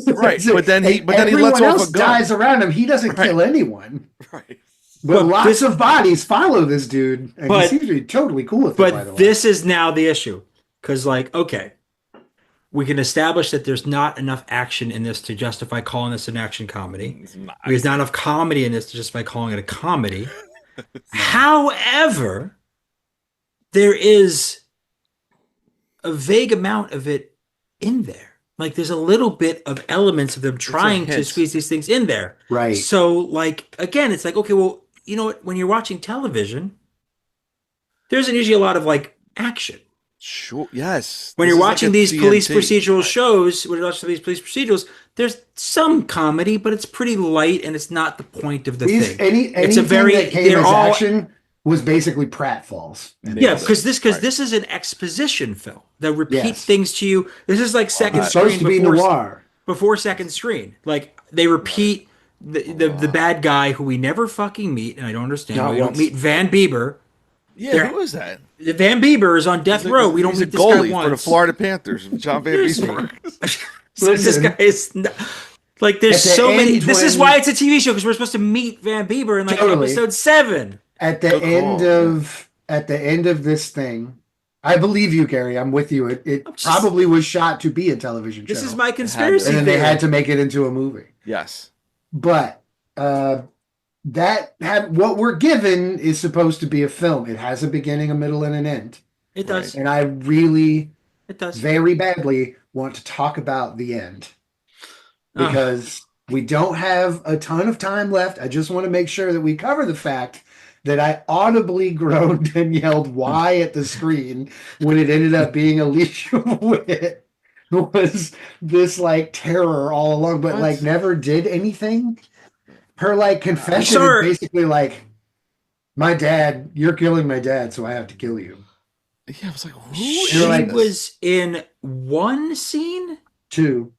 Right, but then he Everyone lets off else a gun. dies around him. He doesn't Right. kill anyone. Right. But But lots this- of bodies follow this dude, and But- he seems to be totally cool with it. By the But way. this is now the issue. Because, like, okay, we can establish that there's not enough action in this to justify calling this an action comedy. There's not enough comedy in this to justify calling it a comedy. However, there is a vague amount of it in there. Like there's a little bit of elements of them trying to hint. squeeze these things in there. Right. So, like, again, it's like, okay, well, you know what? When you're watching television, there isn't usually a lot of like action. Sure. Yes. When This you're is like watching a these police TNT. procedural shows, when you're watching these police procedurals, there's some comedy, but it's pretty light and it's not the point of the thing. Anything that came they're as all action was basically pratfalls. yeah, because this Right. this is an exposition film that repeat Yes. things to you. This is like second It's supposed screen to be before, noir. before second screen. Like they repeat the bad guy who we never fucking meet, and I don't understand. Not why we don't once. meet Van Bieber. Yeah, There- who is that? Van Bieber is on death row. We don't He's meet a this guy goalie once. for the Florida Panthers. John Van Seriously. Beesburg. So this Listen. guy is like there's At the so many. end This is when- why it's a TV show because we're supposed to meet Van Bieber in like Totally. episode 7. At the Good end call, of this thing, I believe you, Gary. I'm with you. It I'm just- probably was shot to be a television show. This is my conspiracy and then they theory. had to make it into a movie. Yes. But what we're given is supposed to be a film. It has a beginning, a middle, and an end. It does. And I really, It does. very badly want to talk about the end because we don't have a ton of time left. I just want to make sure that we cover the fact that I audibly groaned and yelled "why" at the screen when it ended up being Alicia Witt was this like terror all along, but What? like never did anything. Her like confession is sorry. basically like, "My dad, you're killing my dad, so I have to kill you." Yeah, I was like, who She is like- this? was in one scene, Two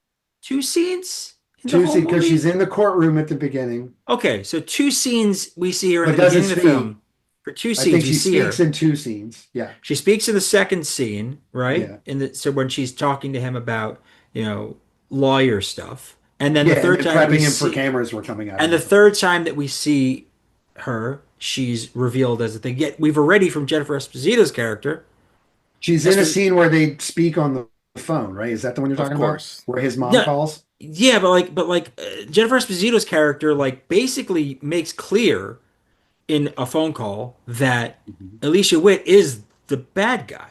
scenes, in the two whole scenes because movie? she's in the courtroom at the beginning. Okay, so 2 scenes we see her in But the beginning of the doesn't film. For 2 I scenes think you she see her. speaks in 2 scenes. Yeah. She speaks in the second scene, right? Yeah. So when she's talking to him about, lawyer stuff. And then Yeah, the third and time prepping we him see, for cameras were coming out. and the third time that we see her, she's revealed as a thing. Yet we've already from Jennifer Esposito's character. She's in a scene where they speak on the phone, right? Is that the one you're Of talking course. about? Where his mom Yeah. calls? Yeah, but Jennifer Esposito's character basically makes clear in a phone call that Alicia Witt is the bad guy.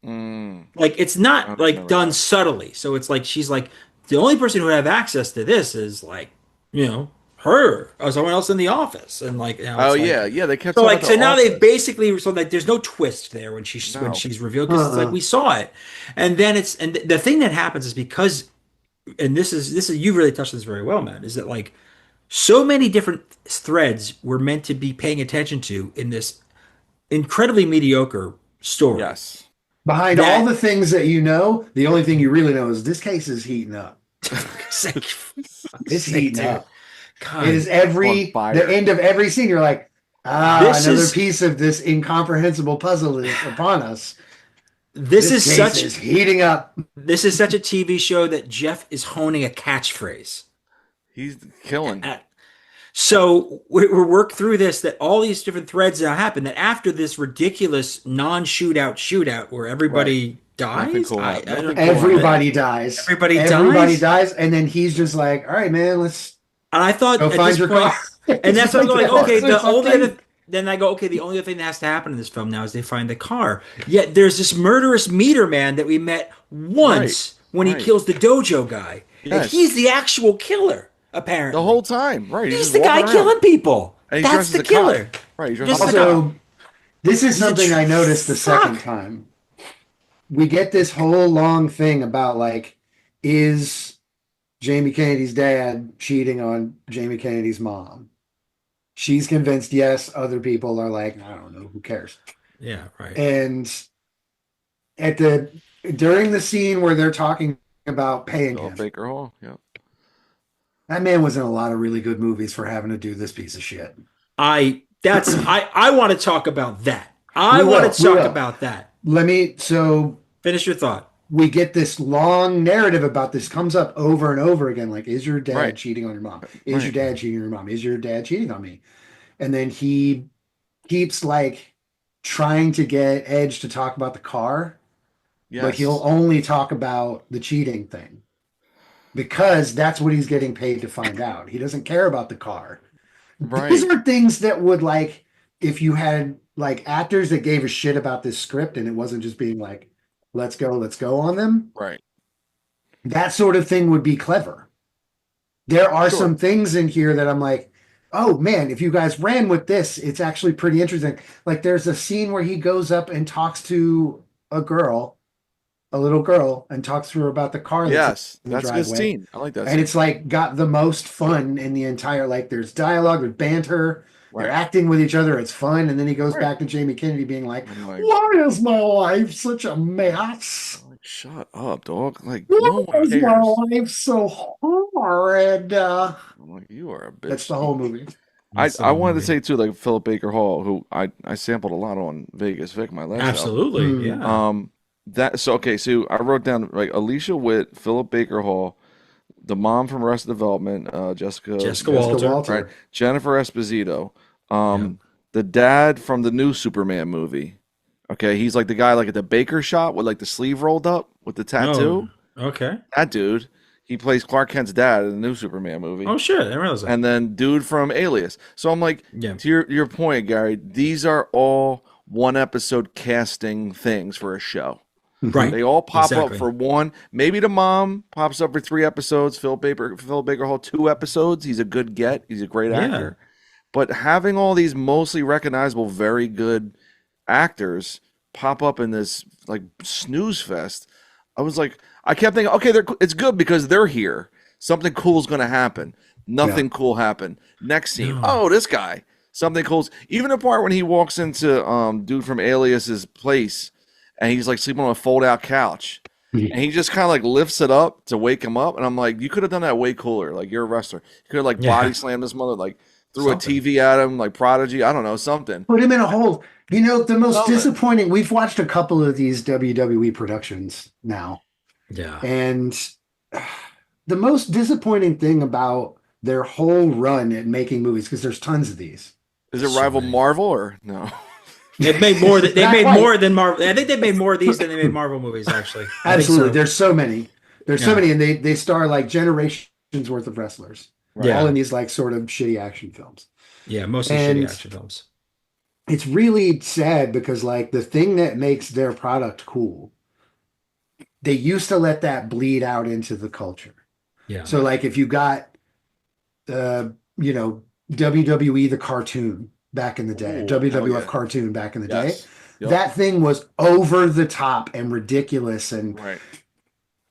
Mm. Like it's I not don't like remember done that. subtly. So it's like she's like the only person who would have access to this is like, her or someone else in the office, and like now Oh it's like yeah, yeah. They kept so talking like about so the now they've office. basically so like there's no twist there when No. she's revealed because it's like Uh-uh. we saw it, and then it's and the thing that happens is because and this is you really touched this very well, man, is that like so many different threads we're meant to be paying attention to in this incredibly mediocre story Yes. Behind all that the things that you know, the only thing you really know is this case is heating up. sake, fuck's It's sake, heating dude. up. It is God, On the fire. end of every scene. You're like, this another is piece of this incomprehensible puzzle is upon us. this This is case such is heating up. this is such a TV show that Jeff is honing a catchphrase. He's killing. So we're work through this that all these different threads that happen that after this ridiculous shootout where Right. everybody Nothing dies, cool happened. I Nothing don't, cool happened. Everybody dies. everybody Everybody dies, dies. And then he's just like, all right, man, let's and I thought go at find this your point, car. and that's what I'm Like going that okay. or The only something. other then I go okay. The only other thing that has to happen in this film now is they find the car. Yet there's this murderous meter man that we met Right. once when he Right. kills the dojo guy, and Yes. he's the actual killer. The Apparently, whole time. Right. He's he's just the guy walking around. killing people. And he's That's dressed the as a cop. killer. Right. He's dressed Just as a like cop. Also, this is He's a something I noticed the second fuck. time. We get this whole long thing about like, is Jamie Kennedy's dad cheating on Jamie Kennedy's mom? She's convinced yes. Other people are like, I don't know, who cares? Yeah, right. And at during the scene where they're talking about paying Phil him, Baker Hall. Yeah. that man was in a lot of really good movies for having to do this piece of shit. I want to talk about that. I We want will, to we talk will. about that. So Finish your thought. we get this long narrative about this comes up over and over again. Like, is your dad Right. cheating on your mom? Is your Right. dad cheating on your mom? Is your dad cheating on me? And then he keeps like trying to get Edge to talk about the car, Yes. but he'll only talk about the cheating thing because that's what he's getting paid to find out. He doesn't care about the car. Right. These are things that would like if you had like actors that gave a shit about this script and it wasn't just being like, let's go on them. Right. That sort of thing would be clever. There are Sure. some things in here that I'm like, oh man, if you guys ran with this, it's actually pretty interesting. Like there's a scene where he goes up and talks to a little girl, and talks to her about the car. Yes. in the That's a good driveway. scene. I like that And scene. it's like got the most fun in the entire, like there's dialogue, there's banter, they're Right. acting with each other, it's fun. And then he goes Right. back to Jamie Kennedy being like, I'm like, why is my life such a mess? shut up, dog. Like, no Why one is my cares. life so hard? I'm like, you are a bitch. That's the whole movie. I wanted to say too, like Philip Baker Hall, who I sampled a lot on Vegas Vic, my last Absolutely, Mm. yeah. album. So I wrote down like Alicia Witt, Philip Baker Hall, the mom from Arrested Development, Jessica Jessica Jessica Walter. right, Jennifer Esposito, the dad from the new Superman movie. Okay, he's like the guy like at the baker shop with like the sleeve rolled up with the tattoo. Oh, okay. That dude, he plays Clark Kent's dad in the new Superman movie. Oh, shit. I didn't realize that. And then dude from Alias. So I'm like, Yeah. to your point, Gary, these are all one episode casting things for a show. Right. They all pop Exactly. up for one. Maybe the mom pops up for 3 episodes. Phil Baker Hall 2 episodes. He's a good get. He's a great Yeah. actor. But having all these mostly recognizable, very good actors pop up in this like snooze fest, I was like, I kept thinking, okay, it's good because they're here. Something cool is going to happen. Nothing cool happened. Next scene, No. oh, this guy. Something cool. Even the part when he walks into dude from Alias's place, and he's like sleeping on a fold-out couch, and he just kind of like lifts it up to wake him up, and I'm like, you could have done that way cooler. Like you're a wrestler, you could have like Yeah. body slammed this mother, like threw Something. a TV at him, like Prodigy. I don't know, something. Put him in a hole. You know, the most Something. disappointing, we've watched a couple of these WWE productions now. Yeah. And the most disappointing thing about their whole run at making movies, because there's tons of these. Is it So rival many. Marvel or no? They've made more than Not quite. more than Marvel. I think they made more of these than they made Marvel movies, actually. I think Absolutely. so. There's so many. There's so Yeah. many, and they star like generations worth of wrestlers. Yeah. All in these like sort of shitty action films. Yeah, mostly And- shitty action films. It's really sad because like the thing that makes their product cool, they used to let that bleed out into the culture. Yeah. So like if you got WWE the cartoon back in the day, Ooh, hell WWF yeah. cartoon back in the day. Yes. Yep. That thing was over the top and ridiculous, and Right.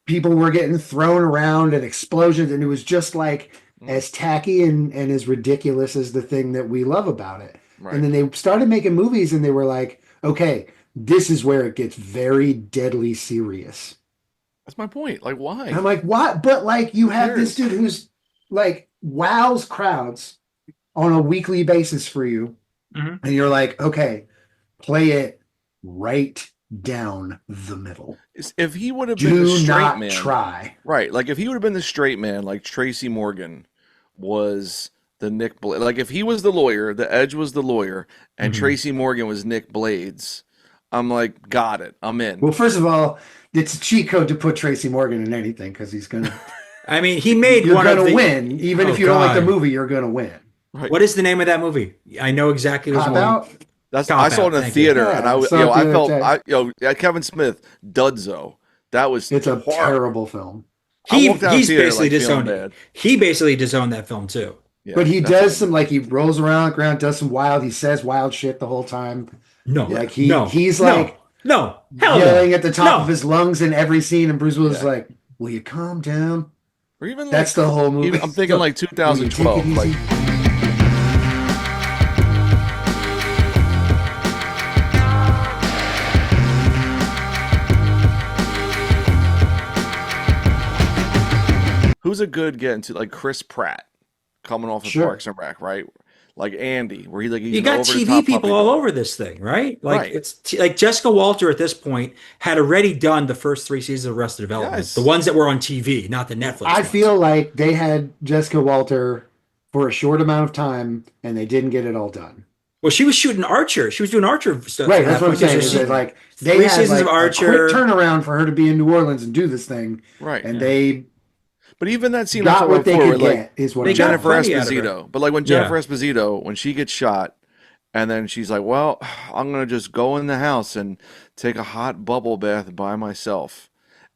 people were getting thrown around and explosions, and it was just like Mm. as tacky and as ridiculous as the thing that we love about it. Right. And then they started making movies, and they were like, okay, this is where it gets very deadly serious. That's my point. Like, why? And I'm like, what? But like, you have this cares? dude who's like wows crowds on a weekly basis for you, Mhm. and you're like, okay, play it right down the middle. If he would have been the Do straight not man, try. right? Like if he would have been the straight man, like Tracy Morgan was the Nick Blade. Like if he was the lawyer, the Edge was the lawyer, and Mhm. Tracy Morgan was Nick Blades. I'm like, got it. I'm in. Well, first of all, it's a cheat code to put Tracy Morgan in anything because he's gonna. I mean, he made You're one of gonna the win, even Oh, if you don't like the God. movie. You're gonna win. Right. What is the name of that movie? I know exactly which Cop one. out. That's Cop I saw it Out, in a thank you. theater, Yeah, and I I was, saw it the I other felt, day. Kevin Smith, Dudzo. That was It's a horrible. terrible film, I walked out of He's theater, basically like, feeling disowned. bad. He basically disowned that film too. Yeah, but he that's does what some like he rolls around the ground, does some wild. He says wild shit the whole time. No, Like no, he's no, like no, hell yelling no. at the top No. of his lungs in every scene, and Bruce Willis is Yeah. like, "Will you calm down?" Or even That's like, the whole movie. I'm thinking like Will you take 2012. it Like, easy? who's a good get into like Chris Pratt coming off of Sure. Parks and Rec, right? Like Andy, where he's You an got over the TV top people puppy all dog. over this thing, right? Like Right. it's like Jessica Walter at this point had already done the first 3 seasons of Arrested Development, Yes. the ones that were on TV, not the Netflix I ones. feel like they had Jessica Walter for a short amount of time, and they didn't get it all done. Well, she was shooting Archer. She was doing Archer stuff. Right, at that's that what I'm point. saying. So Is she- that like they 3 had seasons like of a Archer. quick turnaround for her to be in New Orleans and do this thing, Right. and Yeah. they But even that scene I got talked what about they before, could where, like, get. Is what They I'm got saying. Jennifer plenty out of her. Esposito. But like when Yeah. Jennifer Esposito, when she gets shot, and then she's like, "Well, I'm gonna just go in the house and take a hot bubble bath by myself,"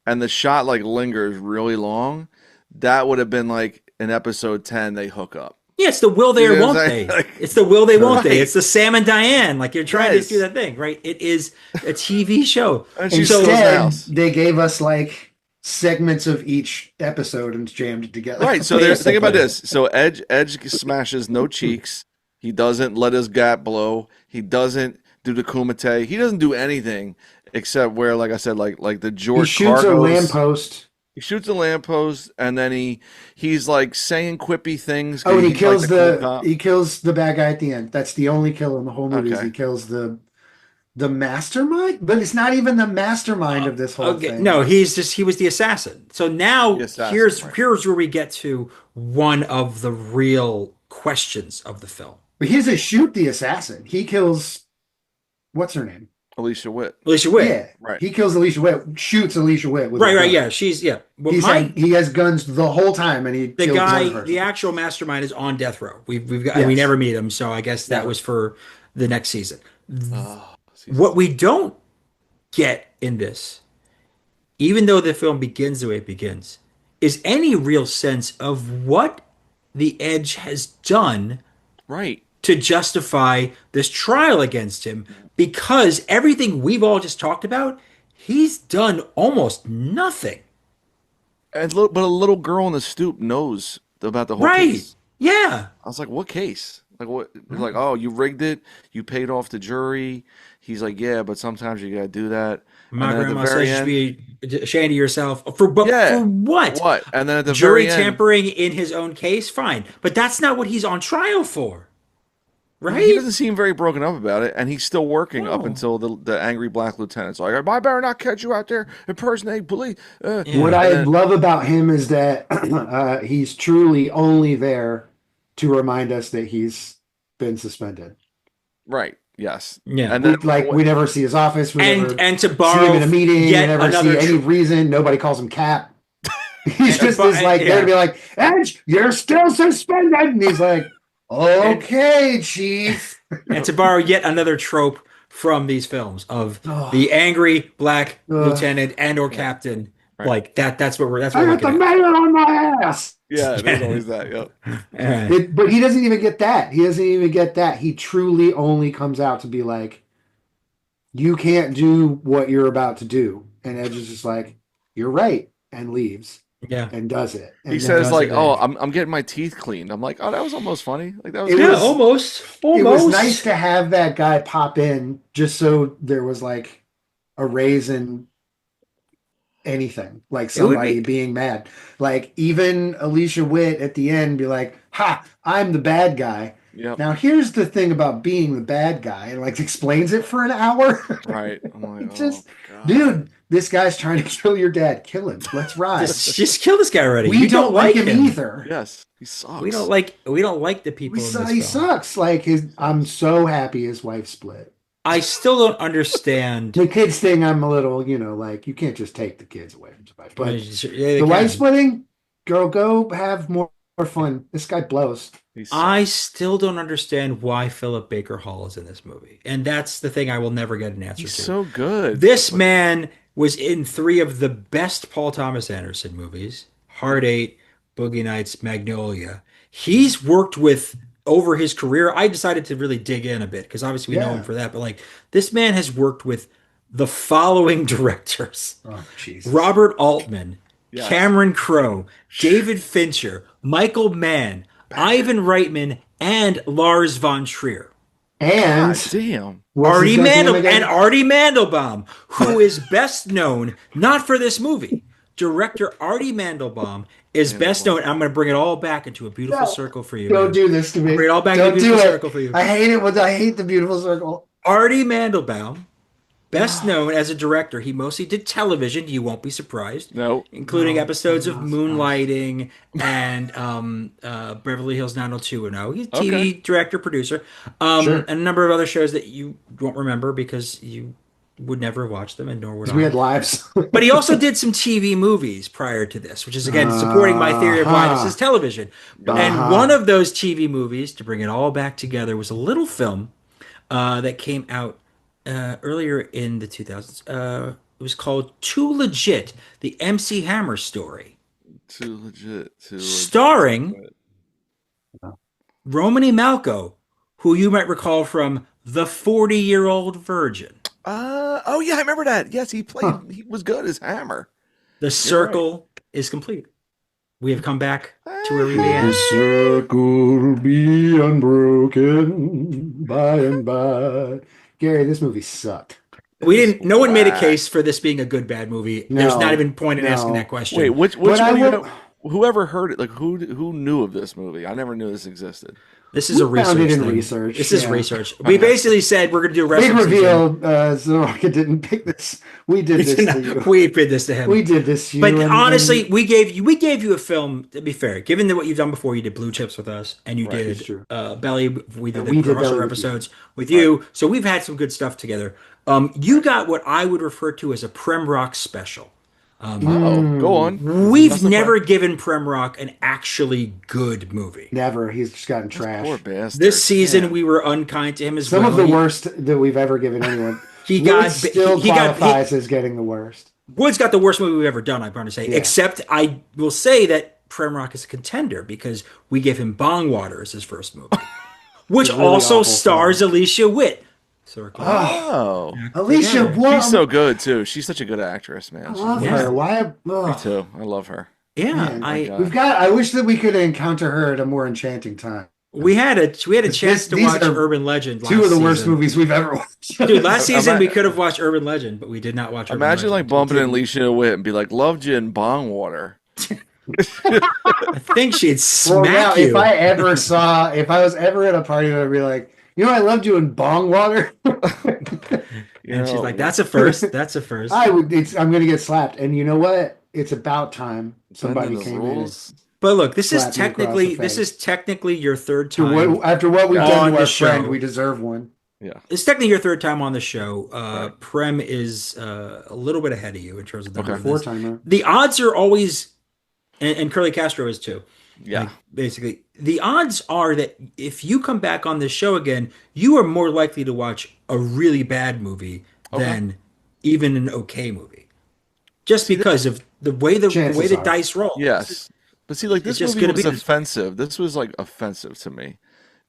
and the shot like lingers really long. That would have been like in episode 10 they hook up. Yeah, it's the will they You or know what won't I'm they. saying? It's the will they won't they. Right. It's the Sam and Diane. Like you're trying Yes. to do that thing, right? It is a TV show. And she still goes in the Instead, house. they gave us like segments of each episode and jammed it together. Right. So there's think about Basically. this. So Edge smashes no cheeks. He doesn't let his gap blow. He doesn't do the kumite. He doesn't do anything except where, like I said, like the He George shoots a Cargos. lamppost. He shoots a lamppost, and then he's like saying quippy things. Oh, and he He's kills like the cool cop. he kills the bad guy at the end. That's the only kill in the whole movie. Is Okay. he kills the mastermind, but it's not even the mastermind of this whole Okay, thing. no, he was the assassin. So now The assassin, here's right. where we get to one of the real questions of the film. But he doesn't shoot the assassin. He kills what's her name? Alicia Witt. Alicia Witt. Yeah, Right. He kills Alicia Witt. Shoots Alicia Witt. With Right, a right, gun. yeah. She's yeah. Well, He has guns the whole time, and he the kills one guy, person. the actual mastermind is on death row. We've got Yes. we never meet him, so I guess that Never. was for the next season. Oh, What we don't get in this, even though the film begins the way it begins, is any real sense of what the Edge has done right. to justify this trial against him, because everything we've all just talked about, he's done almost nothing. But a little girl on the stoop knows about the whole Right. case. Yeah. I was like, what case? Like what? Like, oh, you rigged it. You paid off the jury. He's like, yeah, but sometimes you gotta do that. My And then at the grandma very says you end- should be ashamed of yourself. For Yeah. for what? What? And then at the Jury very end, tampering in his own case? Fine. But that's not what he's on trial for. he Right? doesn't seem very broken up about it, and he's still working up No. until the angry black lieutenant's like, I better not catch you out there impersonating police. Yeah. What And I then- love about him is that he's truly only there to remind us that he's been suspended. Right. Yes. Yeah. And then We never see his office. We never And to see him borrow in a meeting. We yet never see another any reason. Nobody calls him Cap. He's And just bu- this like yeah. there to be like, Edge, you're still suspended. And he's like, okay, chief. and to borrow yet another trope from these films of Oh. the angry black Ugh. lieutenant and or captain Right. Like that's what I we're got the looking mayor on my ass. Yeah, there's always that. Yep. at. All right. But he doesn't even get that. He doesn't even get that. He truly only comes out to be like, you can't do what you're about to do. And Edge is just like, you're right, and leaves Yeah. and does it. He And says does like, it, "Oh, Edge. I'm getting my teeth cleaned." I'm like, "Oh, that was almost funny. Like that was It Yeah, was- almost. it was Almost. nice to have that guy pop in just so there was like a raise in anything, like It would somebody be- being mad. Like even Alicia Witt at the end be like, ha, I'm the bad guy. Yep. Now here's the thing about being the bad guy, and like explains it for an hour. Right. I'm like, It just, oh, God. dude, this guy's trying to kill your dad. Kill him. Let's ride. Just kill this guy already. We You don't like him either. Yes, he sucks. We don't like the people in this He film. sucks. Like I'm so happy his wife split. I still don't understand. The kids thing, I'm a little, like you can't just take the kids away from somebody. But Yeah, the wife splitting, girl, go have more fun. This guy blows. He sucks. I still don't understand why Philip Baker Hall is in this movie. And that's the thing I will never get an answer He's to. so good. This man was in 3 of the best Paul Thomas Anderson movies: Hard Eight, Boogie Nights, Magnolia. He's worked with, over his career, I decided to really dig in a bit because obviously we know Yeah. him for that, but like this man has worked with the following directors: Oh, Jesus. Robert Altman, Yes. Cameron Crowe, David Fincher, Michael Mann, Ivan Reitman, and Lars von Trier. And God damn. what's his guy's name again? Artie Mandelbaum, who is best known not for this movie. Director Artie Mandelbaum is best known. I'm going to bring it all back into a beautiful No, circle for you. Don't man. do this to me. Bring it all back Don't into a do beautiful it. circle for you. I hate it. I hate the beautiful circle. Artie Mandelbaum, best known as a director. He mostly did television. You won't be surprised. No. Including No, episodes of I'm not Moonlighting and Beverly Hills 90210. He's a TV Okay. director, producer, Sure. and a number of other shows that you won't remember because you would never watch them, and nor would Because I. we had lives. But he also did some TV movies prior to this, which is again supporting my theory of why this is television. And one of those TV movies, to bring it all back together, was a little film that came out earlier in the 2000s. It was called Too Legit: The MC Hammer Story, Too legit. starring Romany Malco, who you might recall from The 40-Year-Old Virgin. Oh yeah, I remember that. Yes, he played. He was good as Hammer. The circle is complete. We have come back to where we The began. circle will be unbroken by and by. Gary, this movie sucked. No one made a Whack. case for this being a good bad movie. There's No, not even point in no. asking that question. Wait, which But I one? will- Whoever heard it? Like who knew of this movie? I never knew this existed. This is a We found research it in thing. research, This is yeah. research. We basically said we're going to do a Big wrestling reveal. Zilla Rocca didn't pick this. We did this to you. We did this to him. We did this to you. But and- honestly, and we gave you a film. To be fair, given that what you've done before, you did Blue Chips with us, and you Right, it's did true. Belly. We did And the we did crossover Belly with episodes with you. So we've had some good stuff together. You got what I would refer to as a Prem Rock special. Oh, go on. We've That's the never given Prem Rock an actually good movie. never. He's just gotten Poor trash. bastard. This season, Man. we were unkind to him as Some well. of the He- worst that we've ever given anyone. He Wood got still he got qualifies as getting the worst. Wood's got the worst movie we've ever done, I'm going to say. Yeah. Except I will say that Prem Rock is a contender because we gave him Bong Water as his first movie, which It's a really also awful stars Alicia Witt. Circle. Oh, Alicia, together. what? she's so good too. She's such a good actress, man. I She's love Yeah. her. Why? me ugh. too. I love her. Yeah, Man, God. We've got. I wish that we could encounter her at a more enchanting time. we had a chance to these watch are Urban Legend. Two last of the worst season. movies we've ever watched. Dude, last season Ima- we could have watched Urban Legend, but we did not watch. Urban Imagine like Legend. bumping into Alicia Witt and be like, "Loved you in Bong Water." I think she'd Well, now, smack you. if I was ever at a party, I'd be like, I loved you in bong water. And she's like, "That's a first. That's a first." I'm gonna get slapped. And you know what? It's about time somebody Bending the came in. rules. But look, this is Slap you across technically the this face. is technically your third To time. after what we've on done to the our show. friend, we deserve one. Yeah. It's technically your third time on the show. Prem is a little bit ahead of you in terms of the Okay. numbers. Four-timer. The odds are always, and Curly Castro is too. Yeah. Like, basically, the odds are that if you come back on this show again, you are more likely to watch a really bad movie Okay. than even an okay movie. just See, because of the way the Chances are. dice roll. yes, but see, like It's this just movie gonna was be offensive. This was like offensive to me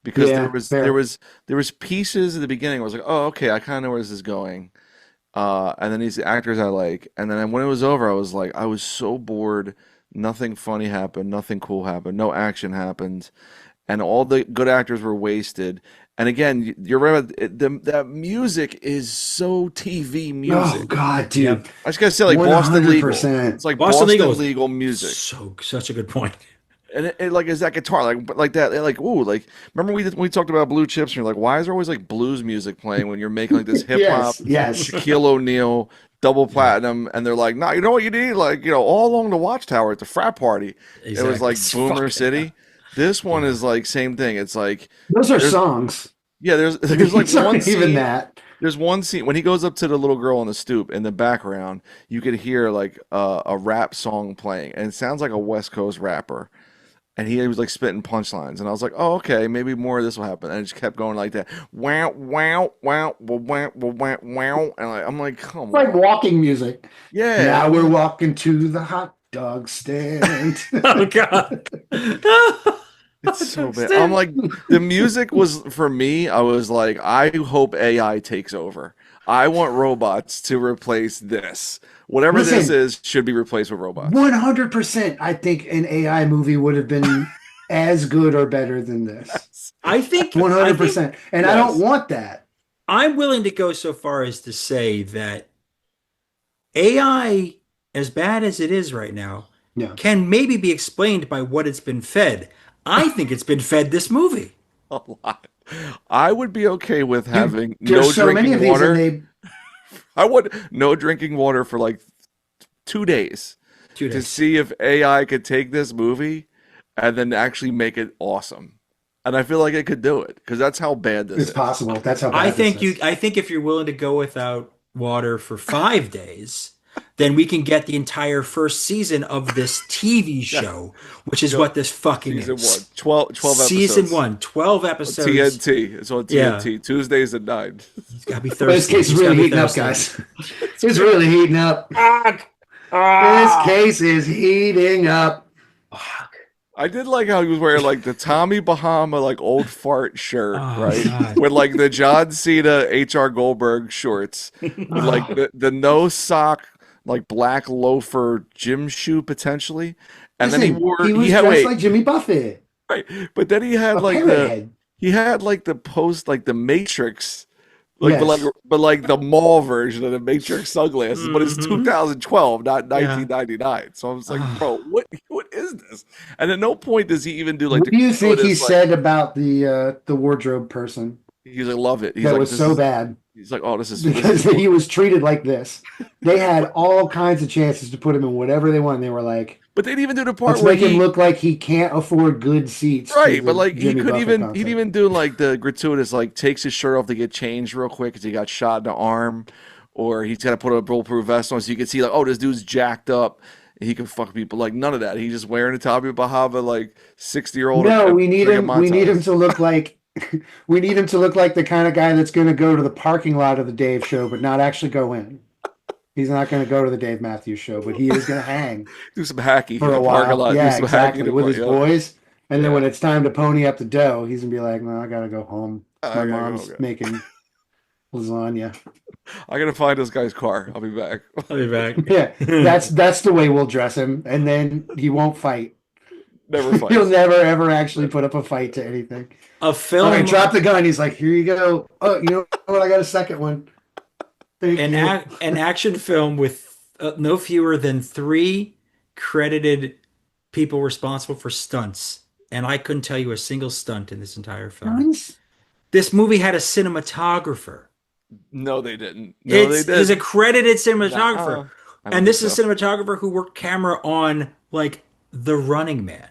because Yeah, fair. there was pieces at the beginning where I was like, oh, okay, I kind of know where this is going. And then these actors I like, and then when it was over, I was like, I was so bored. Nothing funny happened. Nothing cool happened. No action happened, and all the good actors were wasted. And again, you're right. That music is so TV Oh music. God, dude. Yep. I just gotta say, like Boston Legal. 100%. It's like Boston Boston Legal is Legal music. such a good point. And it like is that guitar like that like ooh like remember we talked about blue chips and you're like why is there always like blues music playing when you're making like this hip hop Yes. Shaquille O'Neal double platinum and they're like nah, you know what you need, like, you know, all along the Watchtower at the frat party it was Exactly. like It's Boomer fucking- City. This one Yeah. is like same thing. It's like Those are there's songs. yeah there's like It's not one even scene that. there's one scene when he goes up to the little girl on the stoop in the background you could hear like a rap song playing and it sounds like a West Coast rapper. And he was like spitting punchlines, and I was like, "Oh, okay, maybe more of this will happen." And it just kept going like that, wow, wow, wow, wow, wow, wow, and I'm like, "Come Like on, walking music. yeah." Now we're walking to the hot dog stand. Oh God. It's so bad. I'm like, the music was for me. I was like, I hope AI takes over. I want robots to replace this. Whatever this Listen. is should be replaced with robots. 100%. I think an AI movie would have been as good or better than this. I think 100%. And I Yes. don't want that. I'm willing to go so far as to say that AI, as bad as it is right now, Yeah. can maybe be explained by what it's been fed. I think it's been fed this movie. A lot. I would be okay with having There's no so many drinking of these, water. and I would no drinking water for like 2 days Two to days. see if AI could take this movie and then actually make it awesome. And I feel like it could do it because that's how bad this it's is. possible. That's how bad I this think is. I think if you're willing to go without water for 5 days, then we can get the entire first season of this TV show, which is Go- what this fucking Season is. 1, 12 episodes. Season 1, 12 episodes. TNT. It's on Yeah. TNT. Tuesdays at 9. He's got to be But thirsty. this case is He's gotta really be heating up, thirsty. guys. It's really heating up. This case is heating up. I did like how he was wearing like the Tommy Bahama like old fart shirt, Oh, right? God. With like the John Cena HR Goldberg shorts, with like the no sock like black loafer gym shoe potentially, and then he Listen, wore he was had dressed wait like Jimmy Buffett. right, but then he had A like parrot head. he had like the post like the Matrix. Like, Yes. but like the mall version of the Matrix sunglasses, but it's Mhm. 2012, not Yeah. 1999. So I was like, Ah. bro, what is this? And at no point does he even do like What do you think he gratuitous, like, said about the wardrobe person he's like, love it. He's that like, was this so is, bad he's like, oh, this is because he was treated like this? They had all kinds of chances to put him in whatever they wanted. They were like, But they didn't even do the part let's where make him he look like he can't afford good seats. to right, the but like he Jimmy could Buffett even concert. he'd even do like the gratuitous like takes his shirt off to get changed real quick because he got shot in the arm, or he's got to put a bulletproof vest on so you can see like, oh, this dude's jacked up. He can fuck people. Like none of that. He's just wearing a Tommy Bahama like 60-year-old. No, we need him. We need him Montage. to look like. We need him to look like the kind of guy that's going to go to the parking lot of the Dave show, but not actually go in. He's not going to go to the Dave Matthews show, but he is going to hang Do some hacky for in a the parking while. lot. Do Yeah, some hacky in exactly. the With his parking lot. boys. And then Yeah. when it's time to pony up the dough, he's going to be like, no, I got to go home. I My gotta go, mom's okay. making lasagna. I gotta find this guy's car. I'll be back. I'll be back. Yeah, that's the way we'll dress him. And then he won't fight. Never He'll fights. never, ever actually put up a fight to anything. A All film, right, drop the gun. He's like, here you go. Oh, you know what? I got a second one. Thank an, you. an action film with no fewer than 3 credited people responsible for stunts. And I couldn't tell you a single stunt in this entire film. Guns? This movie had a cinematographer. No, they didn't. No, they He's didn't. a credited cinematographer. Nuh-uh. I don't And this think is a cinematographer who worked camera on like The Running Man.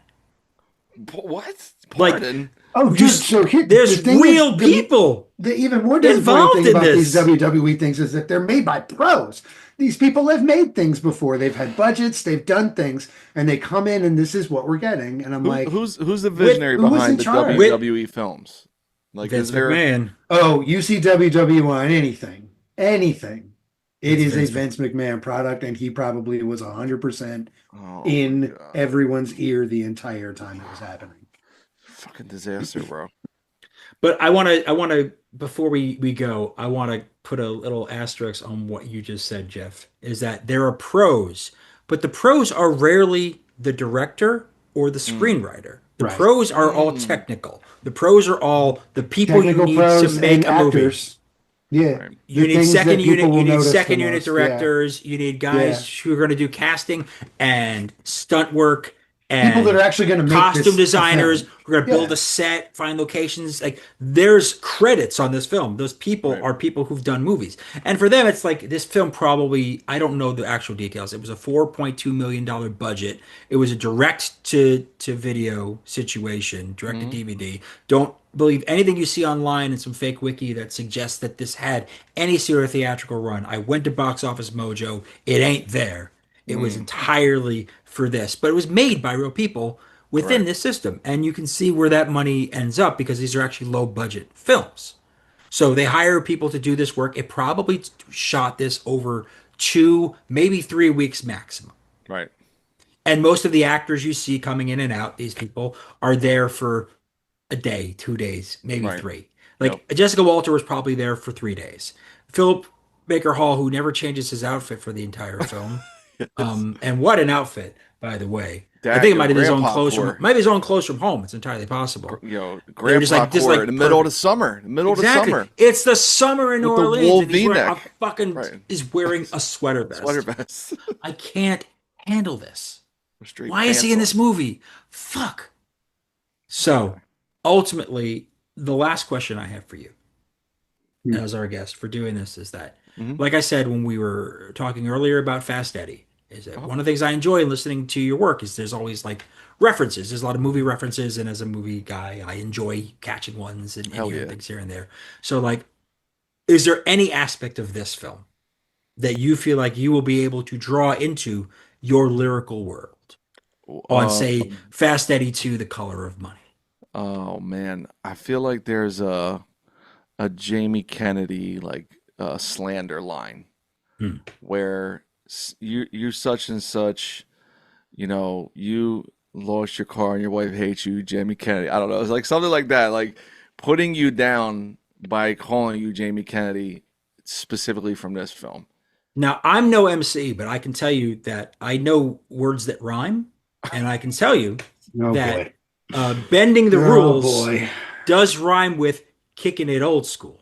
What? Like- Pardon? Oh, dude. Just- So here, There's the thing real is, people. The even more involved disappointing thing in about these this. WWE things is that they're made by pros. These people have made things before. They've had budgets. They've done things, and they come in, and this is what we're getting. And I'm like, Who's the visionary who was behind in the charge? WWE films? Like, Vince is there? McMahon. oh, you see WWE on anything, It That's is a Vince. Vince McMahon product, and he probably was 100% Oh my in god. everyone's ear the entire time it was happening. Fucking disaster, bro. But I want to, before we go, I want to put a little asterisk on what you just said, Jeff, is that there are pros, but the pros are rarely the director or the Mm. screenwriter. The Right. pros are all Mm. technical. The pros are all the people you Technical need to pros and make a movie. actors. Yeah. Right. The things that people will You need notice the second unit most. Yeah. directors, you need Yeah. guys who are going to do casting and stunt work People that are and actually going to make costume this a designers film. who are going to build Yeah. a set, find locations. Like there's credits on this film. Those people Right. are people who've done movies. And for them, it's like this film probably, I don't know the actual details. It was a $4.2 million budget. It was a direct to video situation, direct to Mm. DVD. Don't believe anything you see online and some fake wiki that suggests that this had any sort of theatrical run. I went to Box Office Mojo. It ain't there. It was Mm. entirely for this, but it was made by real people within Right. this system. And you can see where that money ends up because these are actually low budget films. So they hire people to do this work. It probably shot this over 2, maybe 3 weeks maximum. Right. And most of the actors you see coming in and out, these people are there for a day, 2 days, maybe Right. three. Yep. Like Jessica Walter was probably there for 3 days. Philip Baker Hall, who never changes his outfit for the entire film. Yes. And what an outfit, by the way. I Dad, think it yo, might have his own grandpa clothes from core. maybe his own clothes from home. It's entirely possible. They were Grandpa just core in like the middle of the perfect. summer. The middle of the Exactly. summer. It's the summer in New With the Orleans, wool and he's wearing a V-neck. fucking Right. is wearing a sweater Sweater vest. vest. I can't handle this. Straight Why is he pants in on. this movie? Fuck. So ultimately, the last question I have for you Hmm. as our guest for doing this is that, Mm-hmm. like I said when we were talking earlier about Fast Eddie, is that Oh, one of the things I enjoy in listening to your work is there's always like references. There's a lot of movie references, and as a movie guy, I enjoy catching ones and hell hearing yeah. things here and there. So, like, is there any aspect of this film that you feel like you will be able to draw into your lyrical world on, Uh, say, Fast Eddie 2, The Color of Money? oh man, I feel like there's a Jamie Kennedy slander line Hmm. where you such and such, you lost your car and your wife hates you, Jamie Kennedy. I don't know. It's like something like that, like putting you down by calling you Jamie Kennedy specifically from this film. Now, I'm no MC, but I can tell you that I know words that rhyme, and I can tell you Oh that boy. bending the Oh rules boy. does rhyme with kicking it old school.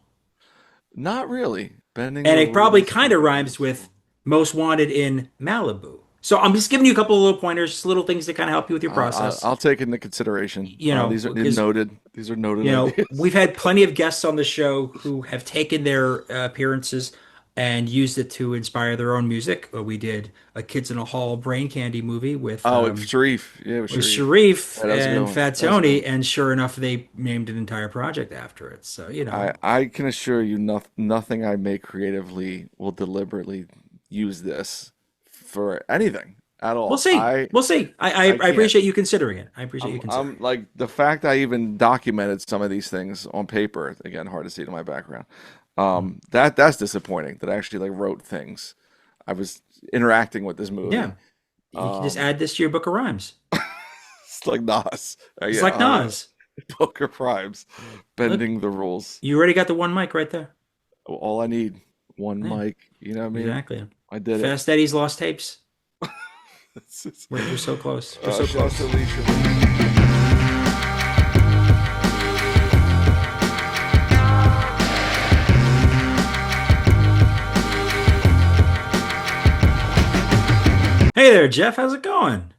Not really. Bending And the it probably rules. kind of rhymes with Most Wanted in Malibu. So I'm just giving you a couple of little pointers, just little things to kind of help you with your process. I'll take into consideration. You know, These are because noted. These are noted ideas. we've had plenty of guests on the show who have taken their appearances and used it to inspire their own music. We did a Kids in a Hall Brain Candy movie Oh, with Sharif. Yeah, with with Sharif. Sharif Yeah, that was a good and one. Fat That was a good Tony, one. and sure enough, they named an entire project after it. So, I can assure you, nothing I make creatively will deliberately use this for anything at we'll all. see. We'll see. I I can't. appreciate you considering it. I appreciate you considering I'm like the fact I even documented some of these things on paper. Again, hard to see it in my background. it. That's disappointing. That I actually like wrote things. I was interacting with this movie. Yeah. You can just Um, add this to your book of rhymes. it's like Nas. It's Yeah, like Nas. Poker Primes, Look, bending the rules. you already got the one mic right there. All I need, one Yeah, mic. You know what I mean? exactly. I did it. Fast Eddie's lost tapes. It's We're so close. We're so shouts close. to Alicia. Hey there, Jeff. How's it going?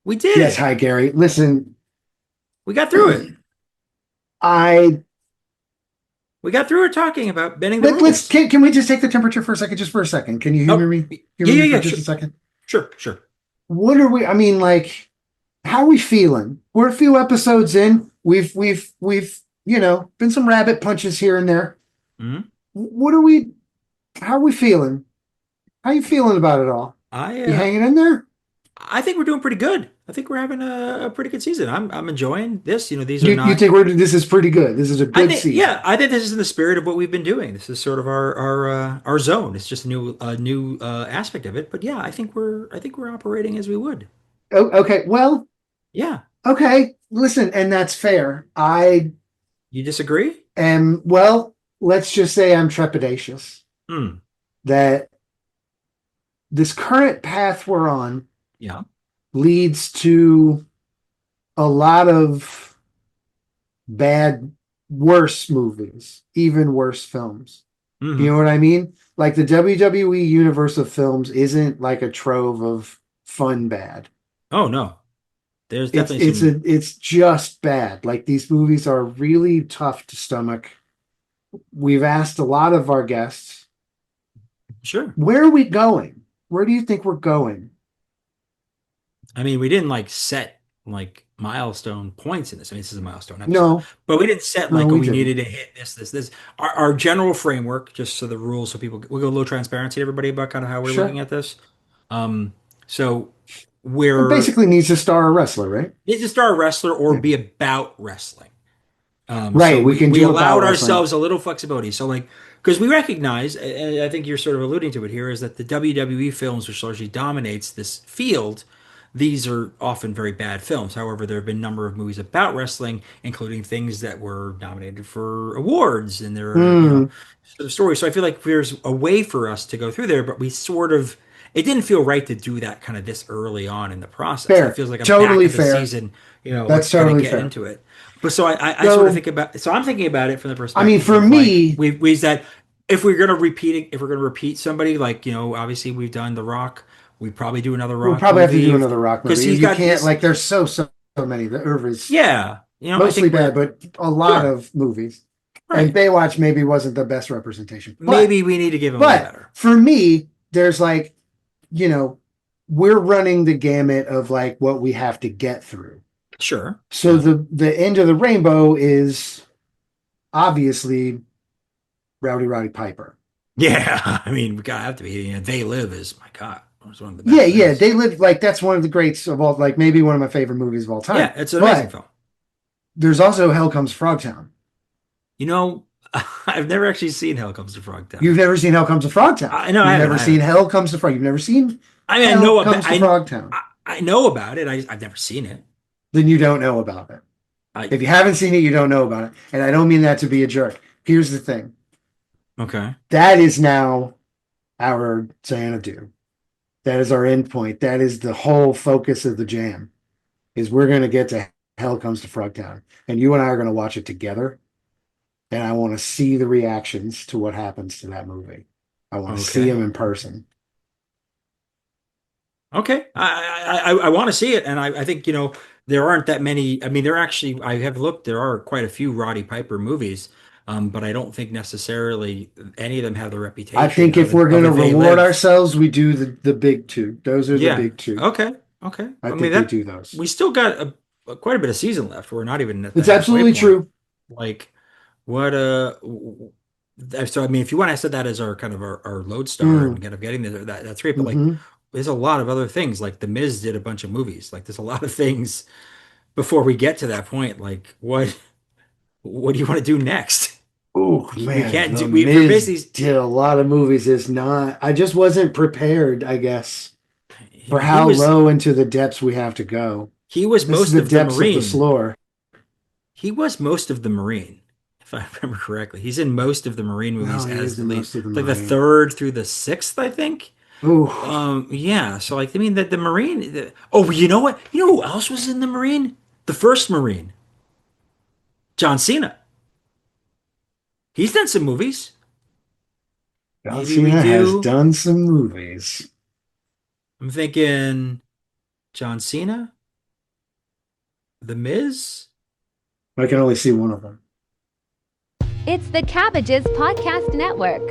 We did Yes, it. hi Gary. Listen, We got through it. I We got through it talking about bending the let's rules. can we just take the temperature for a second, just for a second? Can you humor Oh, me? yeah, Humor yeah, me for yeah. just Sure, a second. sure. What are we? I mean, like, how are we feeling? We're a few episodes in. We've been some rabbit punches here and there. Mhm. What are we? How are we feeling? How you feeling about it all? You I hanging in there? I think we're doing pretty good. I think we're having a pretty good season. I'm enjoying this. These are You not. think this is pretty good? This is a I good think, yeah, season. I think this is in the spirit of what we've been doing. This is sort of our zone. It's just a new aspect of it. But yeah, I think we're operating as we would. Oh, okay. Well, Yeah, okay. Listen, and that's fair. I you disagree? am, well, let's just say I'm trepidatious Hmm. that this current path we're on Yeah. leads to a lot of bad, worse movies, even worse films. You know Hmm. what I mean? Like the WWE universe of films isn't like a trove of fun bad. Oh no, there's definitely some. It's just bad. Like these movies are really tough to stomach. We've asked a lot of our guests, Sure. where are we going? Where do you think we're going? I mean, we didn't like set like milestone points in this. I mean, this is a milestone episode, No, but we didn't set no, like, oh, we we didn't. needed to hit this. Our general framework, just so the rules, so people we go a little transparency to everybody about kind of how we're looking Sure. at this. So It we're basically needs to star a wrestler, right? needs to star a wrestler or Yeah. be about wrestling. So Right. We we can we do about allowed wrestling. ourselves a little flexibility. So like because we recognize, and I think you're sort of alluding to it here, is that the WWE films, which largely dominates this field, these are often very bad films. However, there have been a number of movies about wrestling, including things that were nominated for awards, and there are, Hmm. sort of stories. So I feel like there's a way for us to go through there, but we sort of it didn't feel right to do that kind of this early on in the process. It Fair. feels like a back Totally of the fair. season, That's let's kind of totally get fair. into it. But so I sort of So, think about so I'm thinking about it from the I mean, perspective for of like me, we that if we're gonna repeat it, if we're gonna repeat somebody, like obviously we've done The Rock, we probably do another we'll Rock probably have to do movie another rock because movie. he's You got can't, this. like, there's so many. The Irv is Yeah, I mostly think bad, we're but a lot sure of movies. And right. Baywatch maybe wasn't the best representation. Maybe we need to give him a little But better. for me, there's like, you know, we're running the gamut of like what we have to get through. Sure. So Yeah. the end of the rainbow is obviously Roddy Piper. Yeah. I mean, we gotta have to be. They Live is my God. It's one of the Yeah, best yeah, things. they live like that's one of the greats of all, like maybe one of my favorite movies of all Yeah, time. it's an amazing But film. there's also Hell Comes to Frogtown. You know, I've never actually seen Hell Comes to Frogtown. You've never seen Hell Comes to Frogtown. I know I You've haven't. never I seen haven't. Hell Comes to Frog. You've never seen I mean, I Hell know about Comes to Frogtown. I know about it. I've never seen it. Then you don't know about it. I If you haven't seen it, you don't know about it. And I don't mean that to be a jerk. Here's the thing. okay. That is now our Xanadu. That is our end point. That is the whole focus of the jam. Is we're going to get to Hell Comes to Frogtown, and you and I are going to watch it together. And I want to see the reactions to what happens to that movie. I want to see Okay. them in person. Okay. I want to see it, and I think there aren't that many. I mean, there actually I have looked. There are quite a few Roddy Piper movies, but I don't think necessarily any of them have the I reputation think of if we're going a to They reward Live. ourselves, we do the big two. Those are the Yeah. big two. Okay. Okay. I I mean think we that do those. we still got quite a bit of season left. We're not even at the It's halfway absolutely point. true. Like what so I mean, if you want to set that as our kind of our lodestar and Mm. kind of getting there, that's great. But like, Hmm. there's a lot of other things. Like The Miz did a bunch of movies. Like, there's a lot of things before we get to that point. Like, what do you want to do next? Oh We man, can't The do. We're Miz basically, did a lot of movies. It's not. I just wasn't prepared, I guess, for he how was low into the depths we have to go. he was This is most the of the depths of the Marine. floor. He was most of the Marine, if I remember correctly. He's in most of the Marine No, movies he as is the in lead, most of the like the Marine. third through the sixth, I think. Oh, Yeah. So like, I mean, the Marine. Oh, you know what? You know who else was in the Marine? The first Marine, John Cena. He's done some movies. John Maybe we Cena has do. done some movies. I'm thinking John Cena, The Miz. I can only see one of them. It's the Cabbages Podcast Network.